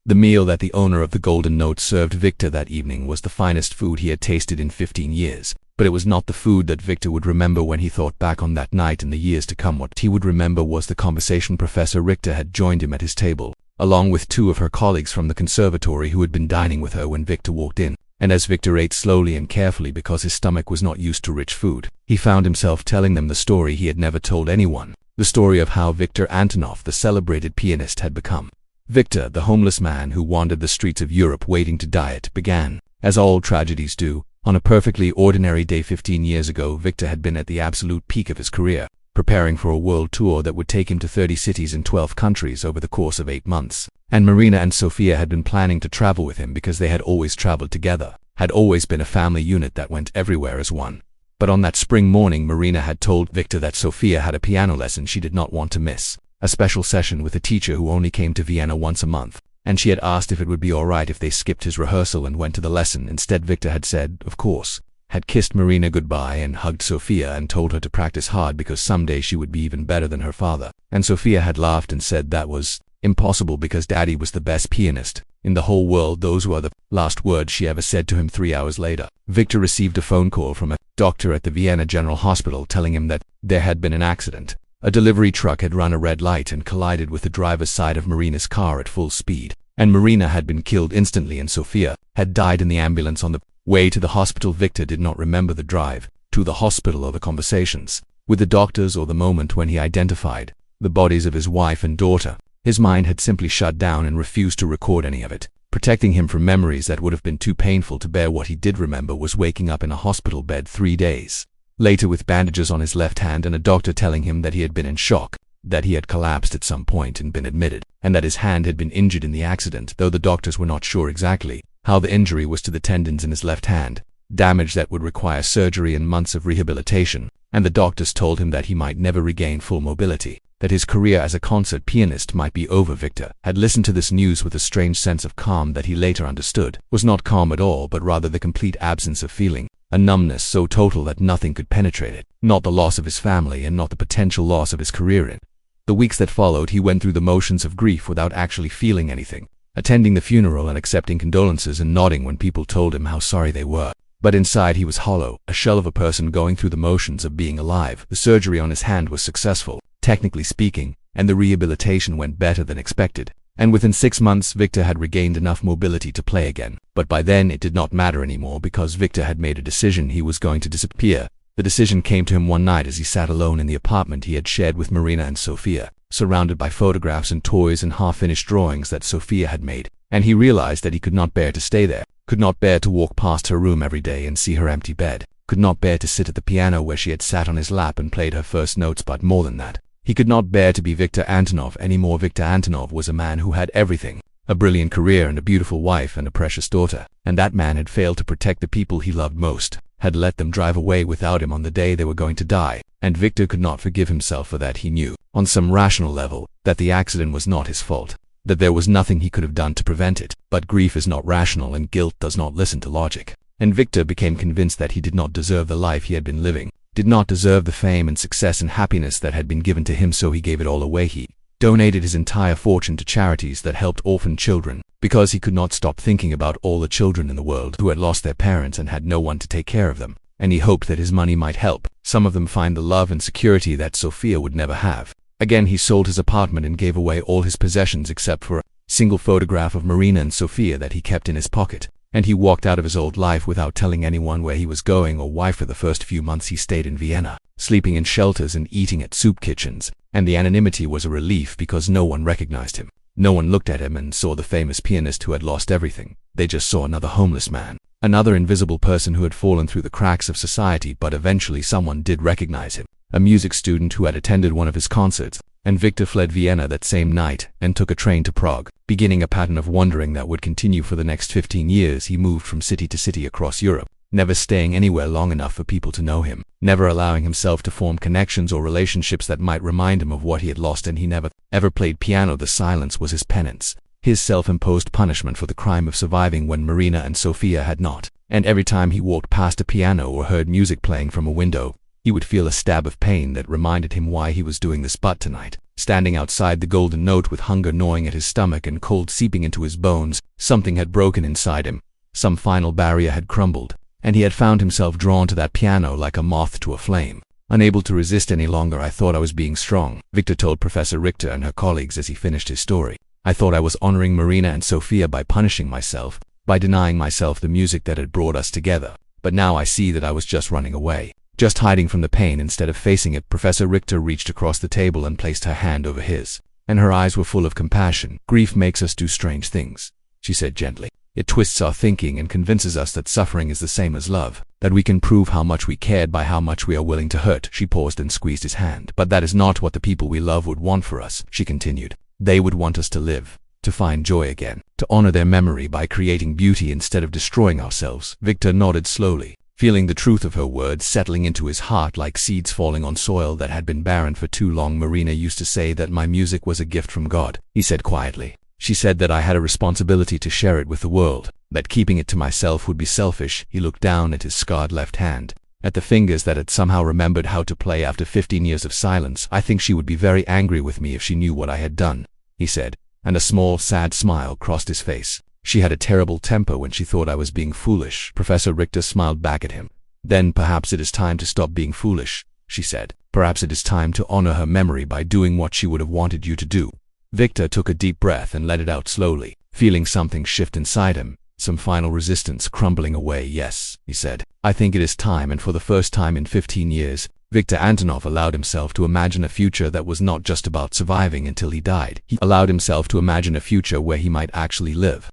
The meal that the owner of the Golden Note served Victor that evening was the finest food he had tasted in 15 years. But it was not the food that Victor would remember when he thought back on that night in the years to come. What he would remember was the conversation. Professor Richter had joined him at his table, along with 2 of her colleagues from the conservatory who had been dining with her when Victor walked in. And as Victor ate slowly and carefully because his stomach was not used to rich food, he found himself telling them the story he had never told anyone, the story of how Viktor Antonov, the celebrated pianist, had become Victor, the homeless man who wandered the streets of Europe waiting to die. It began, as all tragedies do, on a perfectly ordinary day 15 years ago. Victor had been at the absolute peak of his career, preparing for a world tour that would take him to 30 cities in 12 countries over the course of 8 months. And Marina and Sophia had been planning to travel with him because they had always traveled together, had always been a family unit that went everywhere as one. But on that spring morning, Marina had told Victor that Sophia had a piano lesson she did not want to miss, a special session with a teacher who only came to Vienna once a month, and she had asked if it would be all right if they skipped his rehearsal and went to the lesson. Instead, Victor had said, of course, had kissed Marina goodbye and hugged Sophia and told her to practice hard because someday she would be even better than her father. And Sophia had laughed and said that was impossible because Daddy was the best pianist in the whole world. Those were the last words she ever said to him. 3 hours later, Victor received a phone call from a doctor at the Vienna General Hospital telling him that there had been an accident. A delivery truck had run a red light and collided with the driver's side of Marina's car at full speed, and Marina had been killed instantly and Sophia had died in the ambulance on the way to the hospital. Victor did not remember the drive to the hospital or the conversations with the doctors or the moment when he identified the bodies of his wife and daughter. His mind had simply shut down and refused to record any of it, protecting him from memories that would have been too painful to bear. What he did remember was waking up in a hospital bed 3 days later with bandages on his left hand and a doctor telling him that he had been in shock, that he had collapsed at some point and been admitted, and that his hand had been injured in the accident, though the doctors were not sure exactly how the injury was to the tendons in his left hand, damage that would require surgery and months of rehabilitation. And the doctors told him that he might never regain full mobility, that his career as a concert pianist might be over. Victor had listened to this news with a strange sense of calm that he later understood was not calm at all, but rather the complete absence of feeling, a numbness so total that nothing could penetrate it, not the loss of his family and not the potential loss of his career. In the weeks that followed, he went through the motions of grief without actually feeling anything, attending the funeral and accepting condolences and nodding when people told him how sorry they were. But inside he was hollow, a shell of a person going through the motions of being alive. The surgery on his hand was successful, technically speaking, and the rehabilitation went better than expected. And within 6 months, Victor had regained enough mobility to play again. But by then it did not matter anymore because Victor had made a decision. He was going to disappear. The decision came to him one night as he sat alone in the apartment he had shared with Marina and Sophia, surrounded by photographs and toys and half-finished drawings that Sophia had made. And he realized that he could not bear to stay there, could not bear to walk past her room every day and see her empty bed, could not bear to sit at the piano where she had sat on his lap and played her first notes. But more than that, he could not bear to be Viktor Antonov anymore. Viktor Antonov was a man who had everything, a brilliant career and a beautiful wife and a precious daughter, and that man had failed to protect the people he loved most, had let them drive away without him on the day they were going to die, and Victor could not forgive himself for that. He knew, on some rational level, that the accident was not his fault, that there was nothing he could have done to prevent it. But grief is not rational and guilt does not listen to logic. And Victor became convinced that he did not deserve the life he had been living, did not deserve the fame and success and happiness that had been given to him, so he gave it all away. He donated his entire fortune to charities that helped orphan children, because he could not stop thinking about all the children in the world who had lost their parents and had no one to take care of them, and he hoped that his money might help some of them find the love and security that Sophia would never have. Again, he sold his apartment and gave away all his possessions except for a single photograph of Marina and Sophia that he kept in his pocket, and he walked out of his old life without telling anyone where he was going or why. For the first few months he stayed in Vienna, sleeping in shelters and eating at soup kitchens, and the anonymity was a relief because no one recognized him. No one looked at him and saw the famous pianist who had lost everything. They just saw another homeless man, another invisible person who had fallen through the cracks of society. But eventually someone did recognize him, a music student who had attended one of his concerts, and Victor fled Vienna that same night and took a train to Prague. Beginning a pattern of wandering that would continue for the next 15 years, he moved from city to city across Europe, never staying anywhere long enough for people to know him, never allowing himself to form connections or relationships that might remind him of what he had lost, and he never, ever played piano. The silence was his penance, his self-imposed punishment for the crime of surviving when Marina and Sophia had not. And every time he walked past a piano or heard music playing from a window, he would feel a stab of pain that reminded him why he was doing this. But tonight, standing outside the Golden Note with hunger gnawing at his stomach and cold seeping into his bones, something had broken inside him. Some final barrier had crumbled, and he had found himself drawn to that piano like a moth to a flame, unable to resist any longer. I thought I was being strong, Victor told Professor Richter and her colleagues as he finished his story. I thought I was honoring Marina and Sophia by punishing myself, by denying myself the music that had brought us together. But now I see that I was just running away, just hiding from the pain instead of facing it. Professor Richter reached across the table and placed her hand over his, and her eyes were full of compassion. Grief makes us do strange things, she said gently. It twists our thinking and convinces us that suffering is the same as love, that we can prove how much we cared by how much we are willing to hurt. She paused and squeezed his hand. But that is not what the people we love would want for us, she continued. They would want us to live, to find joy again, to honor their memory by creating beauty instead of destroying ourselves. Victor nodded slowly, feeling the truth of her words settling into his heart like seeds falling on soil that had been barren for too long. Marina used to say that my music was a gift from God, he said quietly. She said that I had a responsibility to share it with the world, that keeping it to myself would be selfish. He looked down at his scarred left hand, at the fingers that had somehow remembered how to play after 15 years of silence. I think she would be very angry with me if she knew what I had done, he said, and a small, sad smile crossed his face. She had a terrible temper when she thought I was being foolish. Professor Richter smiled back at him. Then perhaps it is time to stop being foolish, she said. Perhaps it is time to honor her memory by doing what she would have wanted you to do. Victor took a deep breath and let it out slowly, feeling something shift inside him, some final resistance crumbling away. Yes, he said, I think it is time. And for the first time in 15 years, Victor Antonov allowed himself to imagine a future that was not just about surviving until he died. He allowed himself to imagine a future where he might actually live.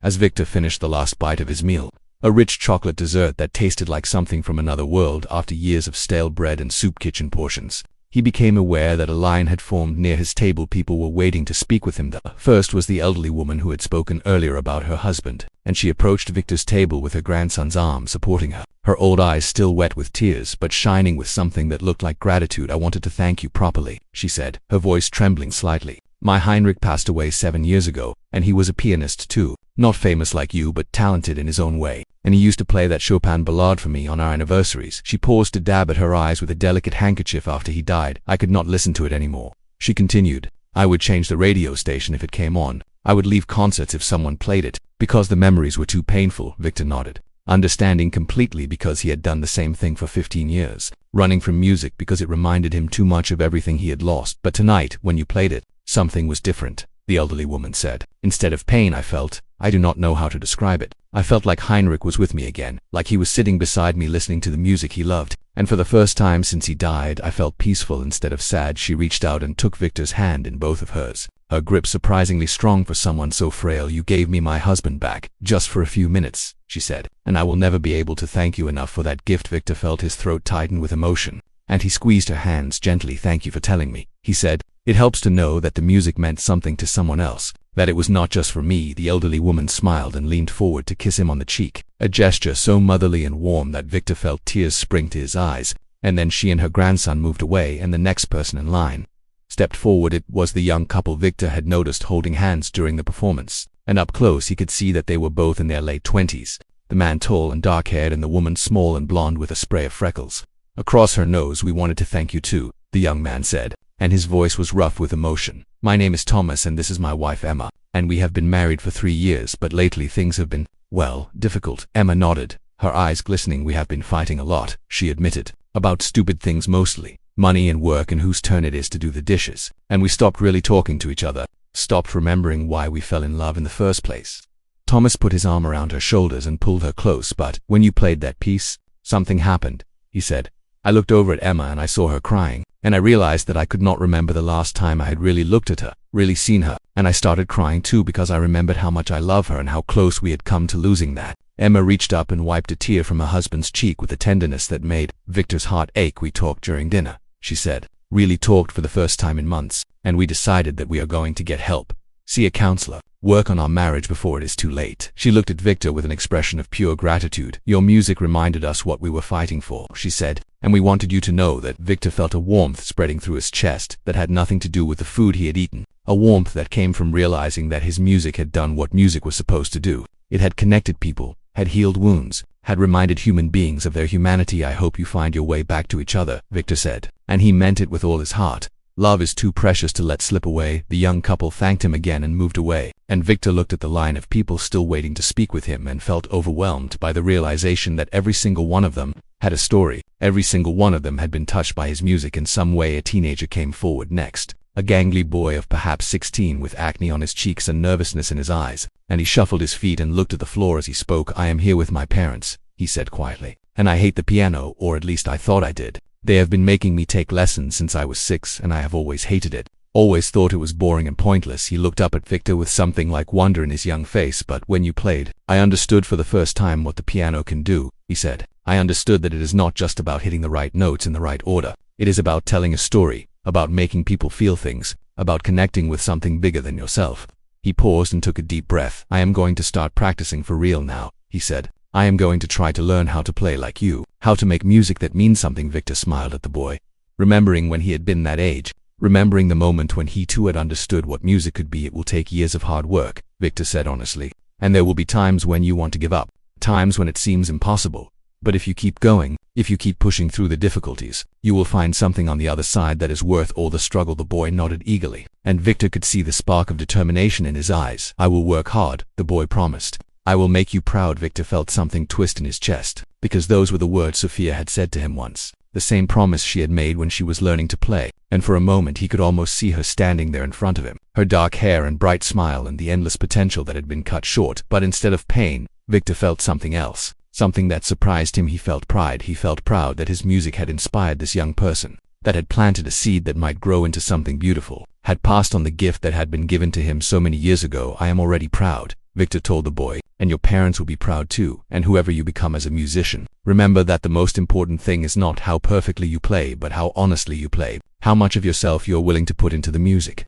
As Victor finished the last bite of his meal, a rich chocolate dessert that tasted like something from another world after years of stale bread and soup kitchen portions, he became aware that a line had formed near his table. People were waiting to speak with him. The first was the elderly woman who had spoken earlier about her husband, and she approached Victor's table with her grandson's arm supporting her, her old eyes still wet with tears but shining with something that looked like gratitude. I wanted to thank you properly, she said, her voice trembling slightly. My Heinrich passed away 7 years ago, and he was a pianist too, not famous like you but talented in his own way, and he used to play that Chopin ballade for me on our anniversaries. She paused to dab at her eyes with a delicate handkerchief. After he died, I could not listen to it anymore, she continued. I would change the radio station if it came on. I would leave concerts if someone played it, because the memories were too painful. Victor nodded, understanding completely because he had done the same thing for 15 years, running from music because it reminded him too much of everything he had lost. But tonight, when you played it, something was different, the elderly woman said. Instead of pain, I do not know how to describe it. I felt like Heinrich was with me again, like he was sitting beside me listening to the music he loved. And for the first time since he died, I felt peaceful instead of sad. She reached out and took Victor's hand in both of hers, her grip surprisingly strong for someone so frail. You gave me my husband back, just for a few minutes, she said, and I will never be able to thank you enough for that gift. Victor felt his throat tighten with emotion, and he squeezed her hands gently. Thank you for telling me, he said. It helps to know that the music meant something to someone else, that it was not just for me. The elderly woman smiled and leaned forward to kiss him on the cheek, a gesture so motherly and warm that Victor felt tears spring to his eyes. And then she and her grandson moved away, and the next person in line stepped forward. It was the young couple Victor had noticed holding hands during the performance, and up close he could see that they were both in their late 20s, the man tall and dark-haired and the woman small and blonde with a spray of freckles across her nose. "We wanted to thank you too," the young man said, and his voice was rough with emotion. "My name is Thomas and this is my wife Emma, and we have been married for 3 years, but lately things have been, well, difficult." Emma nodded, her eyes glistening. "We have been fighting a lot," she admitted, "about stupid things mostly, money and work and whose turn it is to do the dishes, and we stopped really talking to each other, stopped remembering why we fell in love in the first place." Thomas put his arm around her shoulders and pulled her close. "But when you played that piece, something happened," he said. "I looked over at Emma and I saw her crying, and I realized that I could not remember the last time I had really looked at her, really seen her, and I started crying too because I remembered how much I love her and how close we had come to losing that." Emma reached up and wiped a tear from her husband's cheek with a tenderness that made Victor's heart ache. "We talked during dinner," she said, "really talked for the first time in months, and we decided that we are going to get help, see a counselor, work on our marriage before it is too late." She looked at Victor with an expression of pure gratitude. "Your music reminded us what we were fighting for," she said, "and we wanted you to know that." Victor felt a warmth spreading through his chest that had nothing to do with the food he had eaten, a warmth that came from realizing that his music had done what music was supposed to do. It had connected people, had healed wounds, had reminded human beings of their humanity. "I hope you find your way back to each other," Victor said, and he meant it with all his heart. "Love is too precious to let slip away." The young couple thanked him again and moved away, and Victor looked at the line of people still waiting to speak with him and felt overwhelmed by the realization that every single one of them had a story. Every single one of them had been touched by his music in some way. A teenager came forward next, a gangly boy of perhaps 16 with acne on his cheeks and nervousness in his eyes, and he shuffled his feet and looked at the floor as he spoke. "I am here with my parents," he said quietly, "and I hate the piano, or at least I thought I did. They have been making me take lessons since I was 6, and I have always hated it, always thought it was boring and pointless." He looked up at Victor with something like wonder in his young face. "But when you played, I understood for the first time what the piano can do," he said. "I understood that it is not just about hitting the right notes in the right order. It is about telling a story, about making people feel things, about connecting with something bigger than yourself." He paused and took a deep breath. "I am going to start practicing for real now," he said. "I am going to try to learn how to play like you, how to make music that means something." Victor smiled at the boy, remembering when he had been that age, remembering the moment when he too had understood what music could be. "It will take years of hard work," Victor said honestly, "and there will be times when you want to give up, times when it seems impossible. But if you keep going, if you keep pushing through the difficulties, you will find something on the other side that is worth all the struggle." The boy nodded eagerly, and Victor could see the spark of determination in his eyes. "I will work hard," the boy promised. "I will make you proud." Victor felt something twist in his chest, because those were the words Sophia had said to him once, the same promise she had made when she was learning to play, and for a moment he could almost see her standing there in front of him, her dark hair and bright smile and the endless potential that had been cut short. But instead of pain, Victor felt something else, something that surprised him. He felt pride. He felt proud that his music had inspired this young person, that had planted a seed that might grow into something beautiful, had passed on the gift that had been given to him so many years ago. "I am already proud," Victor told the boy, "and your parents will be proud too, and whoever you become as a musician. Remember that the most important thing is not how perfectly you play, but how honestly you play, how much of yourself you are willing to put into the music."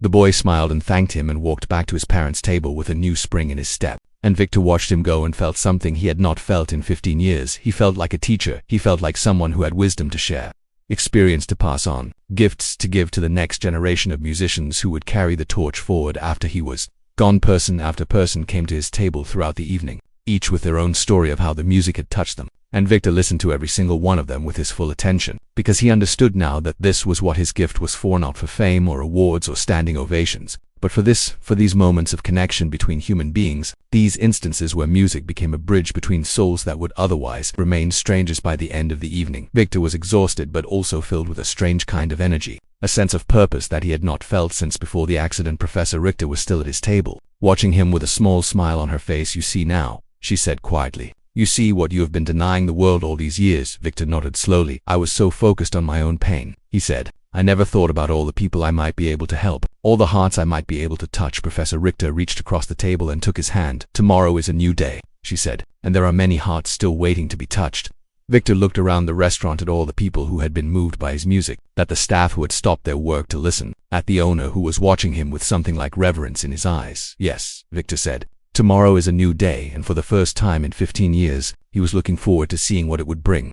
The boy smiled and thanked him and walked back to his parents' table with a new spring in his step, and Victor watched him go and felt something he had not felt in 15 years. He felt like a teacher. He felt like someone who had wisdom to share, experience to pass on, gifts to give to the next generation of musicians who would carry the torch forward after he was gone. Person after person came to his table throughout the evening, each with their own story of how the music had touched them, and Victor listened to every single one of them with his full attention, because he understood now that this was what his gift was for, not for fame or awards or standing ovations, but for these moments of connection between human beings, these instances where music became a bridge between souls that would otherwise remain strangers. By the end of the evening, Victor was exhausted but also filled with a strange kind of energy, a sense of purpose that he had not felt since before the accident. Professor Richter was still at his table, watching him with a small smile on her face. "You see now," she said quietly. "You see what you have been denying the world all these years." Victor nodded slowly. "I was so focused on my own pain," he said. "I never thought about all the people I might be able to help, all the hearts I might be able to touch." Professor Richter reached across the table and took his hand. "Tomorrow is a new day," she said, "and there are many hearts still waiting to be touched." Victor looked around the restaurant at all the people who had been moved by his music, at the staff who had stopped their work to listen, at the owner who was watching him with something like reverence in his eyes. "Yes," Victor said, "tomorrow is a new day, and for the first time in 15 years, he was looking forward to seeing what it would bring."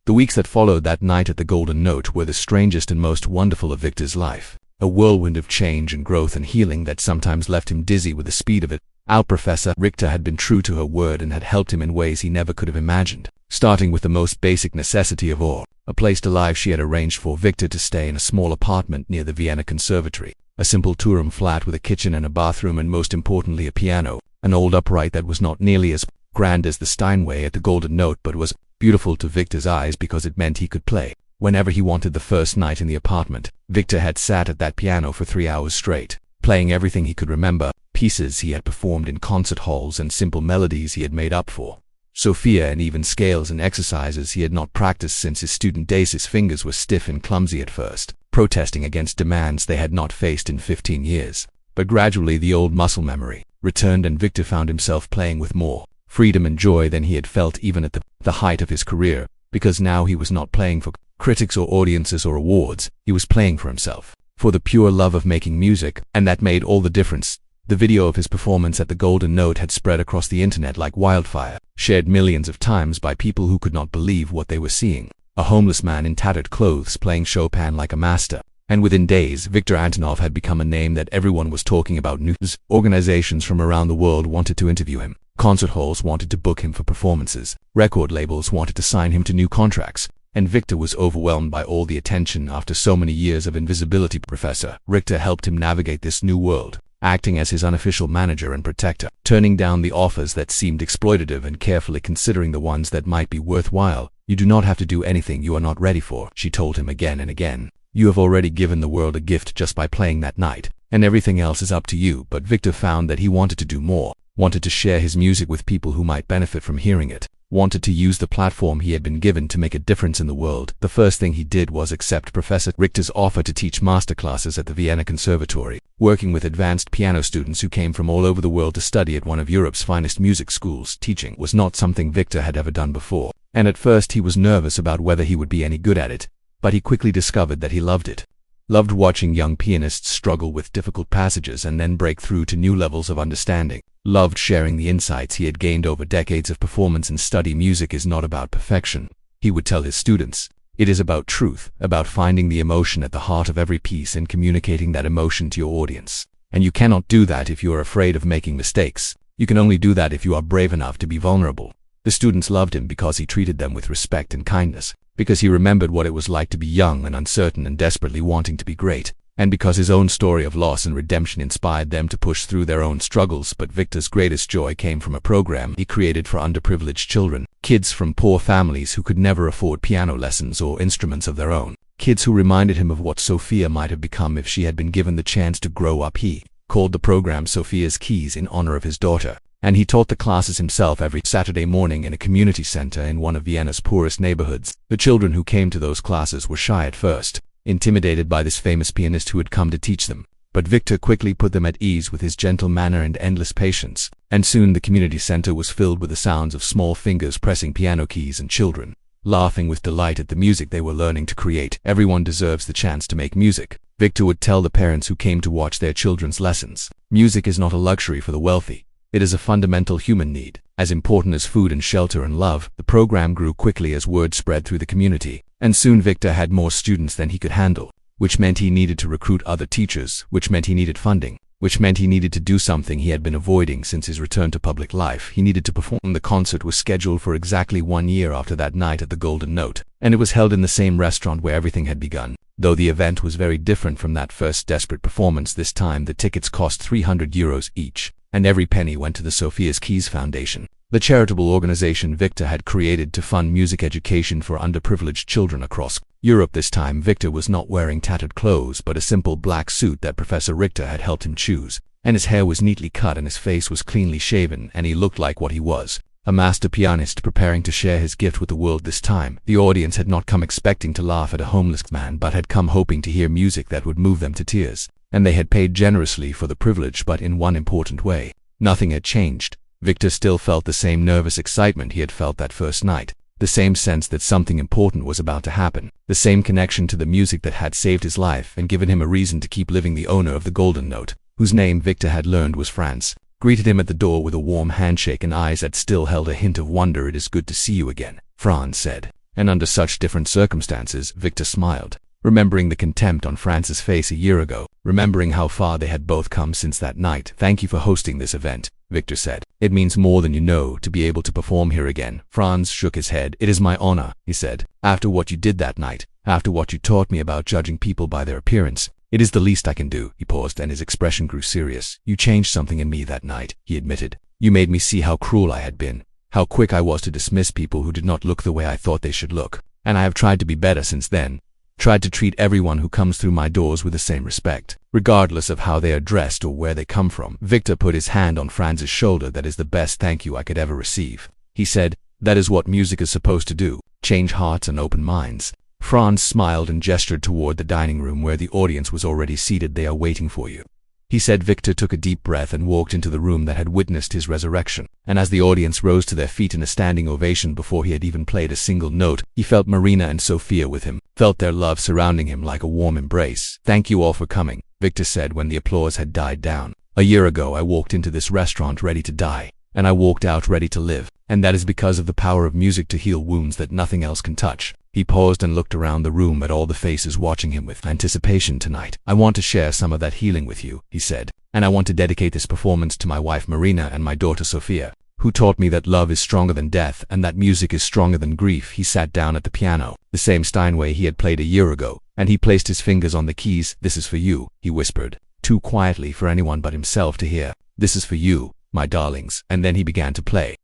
The weeks that followed that night at the Golden Note were the strangest and most wonderful of Victor's life. A whirlwind of change and growth and healing that sometimes left him dizzy with the speed of it. Our Professor Richter had been true to her word and had helped him in ways he never could have imagined. Starting with the most basic necessity of all, a place to live, she had arranged for Victor to stay in a small apartment near the Vienna Conservatory. A simple two-room flat with a kitchen and a bathroom and most importantly a piano. An old upright that was not nearly as grand as the Steinway at the Golden Note but was beautiful to Victor's eyes because it meant he could play whenever he wanted. The first night in the apartment, Victor had sat at that piano for 3 hours straight, playing everything he could remember, pieces he had performed in concert halls and simple melodies he had made up for Sophia, and even scales and exercises he had not practiced since his student days. His fingers were stiff and clumsy at first, protesting against demands they had not faced in 15 years. But gradually the old muscle memory returned and Victor found himself playing with more freedom and joy than he had felt even at the height of his career, because now he was not playing for critics or audiences or awards. He was playing for himself, for the pure love of making music, and that made all the difference. The video of his performance at the Golden Note had spread across the internet like wildfire, shared millions of times by people who could not believe what they were seeing. A homeless man in tattered clothes playing Chopin like a master. And within days, Victor Antonov had become a name that everyone was talking about. News organizations from around the world wanted to interview him. Concert halls wanted to book him for performances. Record labels wanted to sign him to new contracts. And Victor was overwhelmed by all the attention after so many years of invisibility. Professor Richter helped him navigate this new world, acting as his unofficial manager and protector, turning down the offers that seemed exploitative and carefully considering the ones that might be worthwhile. You do not have to do anything you are not ready for, she told him again and again. You have already given the world a gift just by playing that night, and everything else is up to you. But Victor found that he wanted to do more, wanted to share his music with people who might benefit from hearing it, wanted to use the platform he had been given to make a difference in the world. The first thing he did was accept Professor Richter's offer to teach masterclasses at the Vienna Conservatory, working with advanced piano students who came from all over the world to study at one of Europe's finest music schools. Teaching was not something Victor had ever done before, and at first he was nervous about whether he would be any good at it, but he quickly discovered that he loved it. Loved watching young pianists struggle with difficult passages and then break through to new levels of understanding. Loved sharing the insights he had gained over decades of performance and study. Music is not about perfection, he would tell his students. It is about truth, about finding the emotion at the heart of every piece and communicating that emotion to your audience. And you cannot do that if you are afraid of making mistakes. You can only do that if you are brave enough to be vulnerable. The students loved him because he treated them with respect and kindness, because he remembered what it was like to be young and uncertain and desperately wanting to be great, and because his own story of loss and redemption inspired them to push through their own struggles. But Victor's greatest joy came from a program he created for underprivileged children, kids from poor families who could never afford piano lessons or instruments of their own, kids who reminded him of what Sophia might have become if she had been given the chance to grow up. He called the program Sophia's Keys in honor of his daughter, and he taught the classes himself every Saturday morning in a community center in one of Vienna's poorest neighborhoods. The children who came to those classes were shy at first, intimidated by this famous pianist who had come to teach them. But Victor quickly put them at ease with his gentle manner and endless patience, and soon the community center was filled with the sounds of small fingers pressing piano keys and children laughing with delight at the music they were learning to create. Everyone deserves the chance to make music, Victor would tell the parents who came to watch their children's lessons. Music is not a luxury for the wealthy. It is a fundamental human need, as important as food and shelter and love. The program grew quickly as word spread through the community, and soon Victor had more students than he could handle, which meant he needed to recruit other teachers, which meant he needed funding, which meant he needed to do something he had been avoiding since his return to public life. He needed to perform. The concert was scheduled for exactly 1 year after that night at the Golden Note, and it was held in the same restaurant where everything had begun. Though the event was very different from that first desperate performance, this time the tickets cost €300 each, and every penny went to the Sophia's Keys Foundation, the charitable organization Victor had created to fund music education for underprivileged children across Europe. This time Victor was not wearing tattered clothes but a simple black suit that Professor Richter had helped him choose, and his hair was neatly cut and his face was cleanly shaven, and he looked like what he was, a master pianist preparing to share his gift with the world. This time, the audience had not come expecting to laugh at a homeless man but had come hoping to hear music that would move them to tears, and they had paid generously for the privilege. But in one important way, nothing had changed. Victor still felt the same nervous excitement he had felt that first night, the same sense that something important was about to happen, the same connection to the music that had saved his life and given him a reason to keep living. The owner of the Golden Note, whose name Victor had learned was Franz, greeted him at the door with a warm handshake and eyes that still held a hint of wonder. "It is good to see you again," Franz said. and under such different circumstances, Victor smiled, remembering the contempt on France's face a year ago, remembering how far they had both come since that night. "Thank you for hosting this event," Victor said. "It means more than you know to be able to perform here again." Franz shook his head. "It is my honor," he said. "After what you did that night, after what you taught me about judging people by their appearance, it is the least I can do." He paused and his expression grew serious. "You changed something in me that night," he admitted. "You made me see how cruel I had been, how quick I was to dismiss people who did not look the way I thought they should look. And I have tried to be better since then, tried to treat everyone who comes through my doors with the same respect, regardless of how they are dressed or where they come from." Victor put his hand on Franz's shoulder. "That is the best thank you I could ever receive," he said. "That is what music is supposed to do, change hearts and open minds." Franz smiled and gestured toward the dining room where the audience was already seated. "They are waiting for you," he said. Victor took a deep breath and walked into the room that had witnessed his resurrection. And as the audience rose to their feet in a standing ovation before he had even played a single note, he felt Marina and Sophia with him, felt their love surrounding him like a warm embrace. "Thank you all for coming," Victor said when the applause had died down. "A year ago I walked into this restaurant ready to die, and I walked out ready to live, and that is because of the power of music to heal wounds that nothing else can touch." He paused and looked around the room at all the faces watching him with anticipation. "Tonight, I want to share some of that healing with you," he said, "and I want to dedicate this performance to my wife Marina and my daughter Sophia, who taught me that love is stronger than death and that music is stronger than grief." He sat down at the piano, the same Steinway he had played a year ago, and he placed his fingers on the keys. "This is for you," he whispered, too quietly for anyone but himself to hear. "This is for you, my darlings." And then he began to play.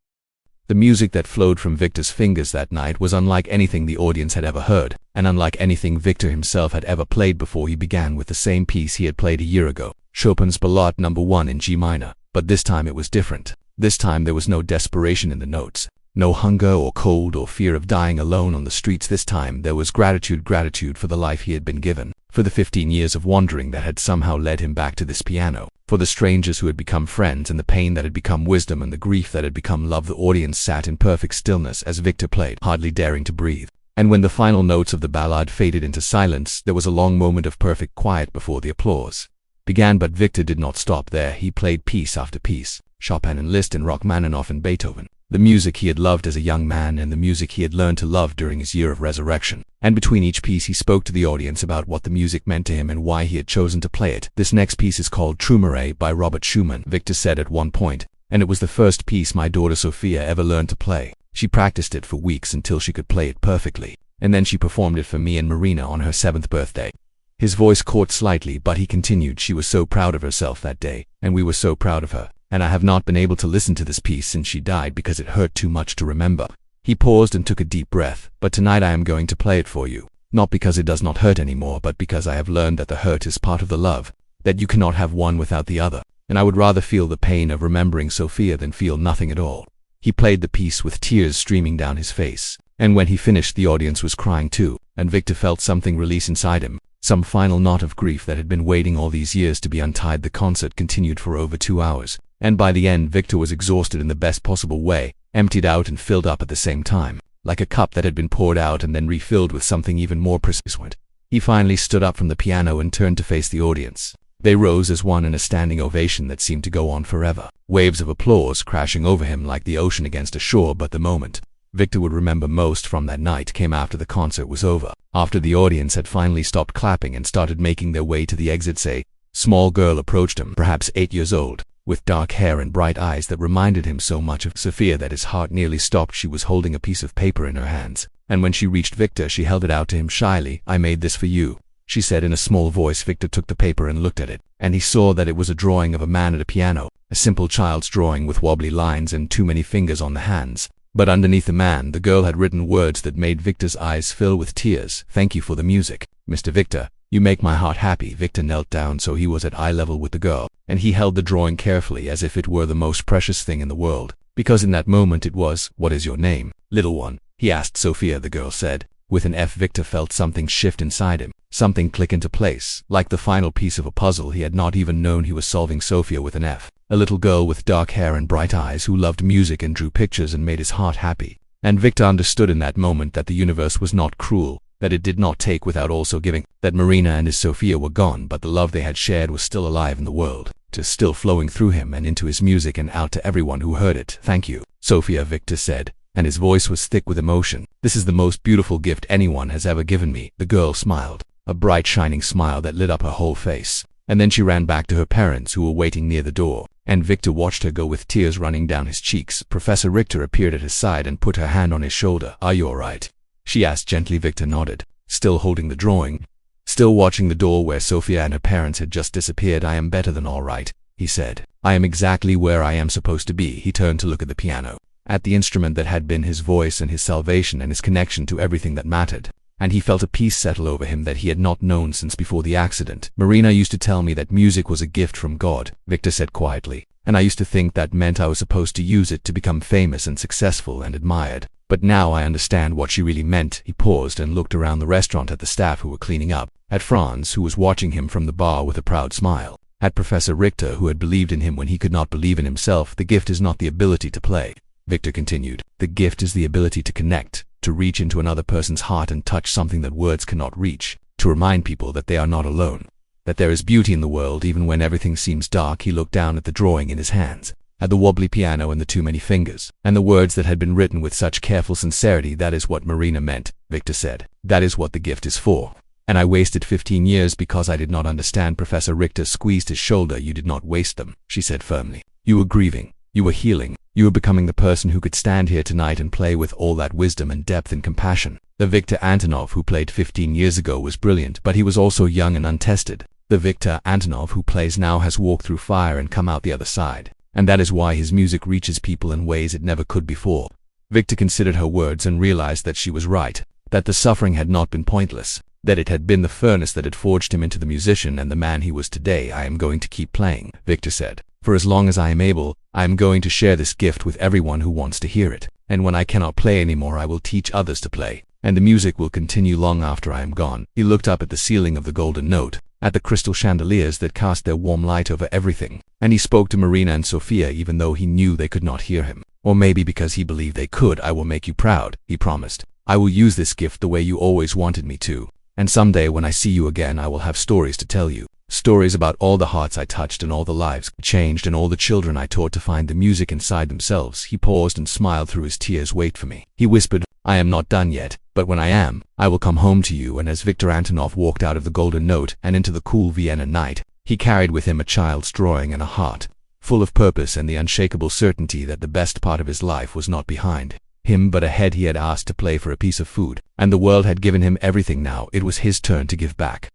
The music that flowed from Victor's fingers that night was unlike anything the audience had ever heard, and unlike anything Victor himself had ever played before. He began with the same piece he had played a year ago, Chopin's Ballade No. 1 in G minor, but this time it was different. This time there was no desperation in the notes, no hunger or cold or fear of dying alone on the streets. This time there was gratitude for the life he had been given, for the 15 years of wandering that had somehow led him back to this piano, for the strangers who had become friends and the pain that had become wisdom and the grief that had become love. The audience sat in perfect stillness as Victor played, hardly daring to breathe. And when the final notes of the ballad faded into silence, there was a long moment of perfect quiet before the applause began. But Victor did not stop there. He played piece after piece, Chopin and Liszt and Rachmaninoff and Beethoven, the music he had loved as a young man and the music he had learned to love during his year of resurrection. And between each piece he spoke to the audience about what the music meant to him and why he had chosen to play it. "This next piece is called Traumerei by Robert Schumann," Victor said at one point, "and it was the first piece my daughter Sophia ever learned to play. She practiced it for weeks until she could play it perfectly, and then she performed it for me and Marina on her 7th birthday." His voice caught slightly, but he continued, "She was so proud of herself that day, and we were so proud of her. And I have not been able to listen to this piece since she died because it hurt too much to remember." He paused and took a deep breath. "But tonight I am going to play it for you, not because it does not hurt anymore, but because I have learned that the hurt is part of the love, that you cannot have one without the other, and I would rather feel the pain of remembering Sophia than feel nothing at all." He played the piece with tears streaming down his face, and when he finished the audience was crying too, and Victor felt something release inside him, some final knot of grief that had been waiting all these years to be untied. The concert continued for over 2 hours, and by the end Victor was exhausted in the best possible way, emptied out and filled up at the same time, like a cup that had been poured out and then refilled with something even more persistent. He finally stood up from the piano and turned to face the audience. They rose as one in a standing ovation that seemed to go on forever, waves of applause crashing over him like the ocean against a shore. But the moment Victor would remember most from that night came after the concert was over, after the audience had finally stopped clapping and started making their way to the exits. A small girl approached him, perhaps 8 years old, with dark hair and bright eyes that reminded him so much of Sophia that his heart nearly stopped. She was holding a piece of paper in her hands, and when she reached Victor she held it out to him shyly. "I made this for you," she said in a small voice. Victor took the paper and looked at it, and he saw that it was a drawing of a man at a piano, a simple child's drawing with wobbly lines and too many fingers on the hands. But underneath the man, the girl had written words that made Victor's eyes fill with tears. "Thank you for the music, Mr. Victor. You make my heart happy." Victor knelt down so he was at eye level with the girl, and he held the drawing carefully as if it were the most precious thing in the world, because in that moment it was. "What is your name, little one?" he asked. "Sophia," the girl said. With an F. Victor felt something shift inside him, something click into place, like the final piece of a puzzle. He had not even known he was solving. Sophia with an F. A little girl with dark hair and bright eyes who loved music and drew pictures and made his heart happy. And Victor understood in that moment that the universe was not cruel, that it did not take without also giving, that Marina and his Sophia were gone, but the love they had shared was still alive in the world, just still flowing through him and into his music and out to everyone who heard it. "Thank you, Sophia," Victor said, and his voice was thick with emotion. "This is the most beautiful gift anyone has ever given me." The girl smiled, a bright shining smile that lit up her whole face. And then she ran back to her parents, who were waiting near the door, and Victor watched her go with tears running down his cheeks. Professor Richter appeared at his side and put her hand on his shoulder. "Are you all right?" she asked gently. Victor nodded, still holding the drawing, still watching the door where Sophia and her parents had just disappeared. "I am better than all right," he said. "I am exactly where I am supposed to be." He turned to look at the piano, at the instrument that had been his voice and his salvation and his connection to everything that mattered. And he felt a peace settle over him that he had not known since before the accident. "Marina used to tell me that music was a gift from God," Victor said quietly, "and I used to think that meant I was supposed to use it to become famous and successful and admired. But now I understand what she really meant." He paused and looked around the restaurant at the staff who were cleaning up, at Franz, who was watching him from the bar with a proud smile, at Professor Richter, who had believed in him when he could not believe in himself. "The gift is not the ability to play," Victor continued. "The gift is the ability to connect, to reach into another person's heart and touch something that words cannot reach, to remind people that they are not alone, that there is beauty in the world even when everything seems dark." He looked down at the drawing in his hands, at the wobbly piano and the too many fingers, and the words that had been written with such careful sincerity. "That is what Marina meant," Victor said. "That is what the gift is for. And I wasted 15 years because I did not understand." Professor Richter squeezed his shoulder. "You did not waste them," she said firmly. "You were grieving. You were healing. You were becoming the person who could stand here tonight and play with all that wisdom and depth and compassion." The Victor Antonov who played 15 years ago was brilliant, but he was also young and untested. The Victor Antonov who plays now has walked through fire and come out the other side, and that is why his music reaches people in ways it never could before. Victor considered her words and realized that she was right, that the suffering had not been pointless, that it had been the furnace that had forged him into the musician and the man he was today. "I am going to keep playing," Victor said. "For as long as I am able, I am going to share this gift with everyone who wants to hear it. And when I cannot play anymore, I will teach others to play. And the music will continue long after I am gone." He looked up at the ceiling of the Golden Note, at the crystal chandeliers that cast their warm light over everything, and he spoke to Marina and Sophia even though he knew they could not hear him. Or maybe because he believed they could. "I will make you proud," he promised. "I will use this gift the way you always wanted me to. And someday when I see you again, I will have stories to tell you. Stories about all the hearts I touched and all the lives changed and all the children I taught to find the music inside themselves." He paused and smiled through his tears. "Wait for me," he whispered. "I am not done yet, but when I am, I will come home to you." And as Victor Antonov walked out of the Golden Note and into the cool Vienna night, he carried with him a child's drawing and a heart full of purpose and the unshakable certainty that the best part of his life was not behind him but ahead. He had asked to play for a piece of food, and the world had given him everything. Now it was his turn to give back.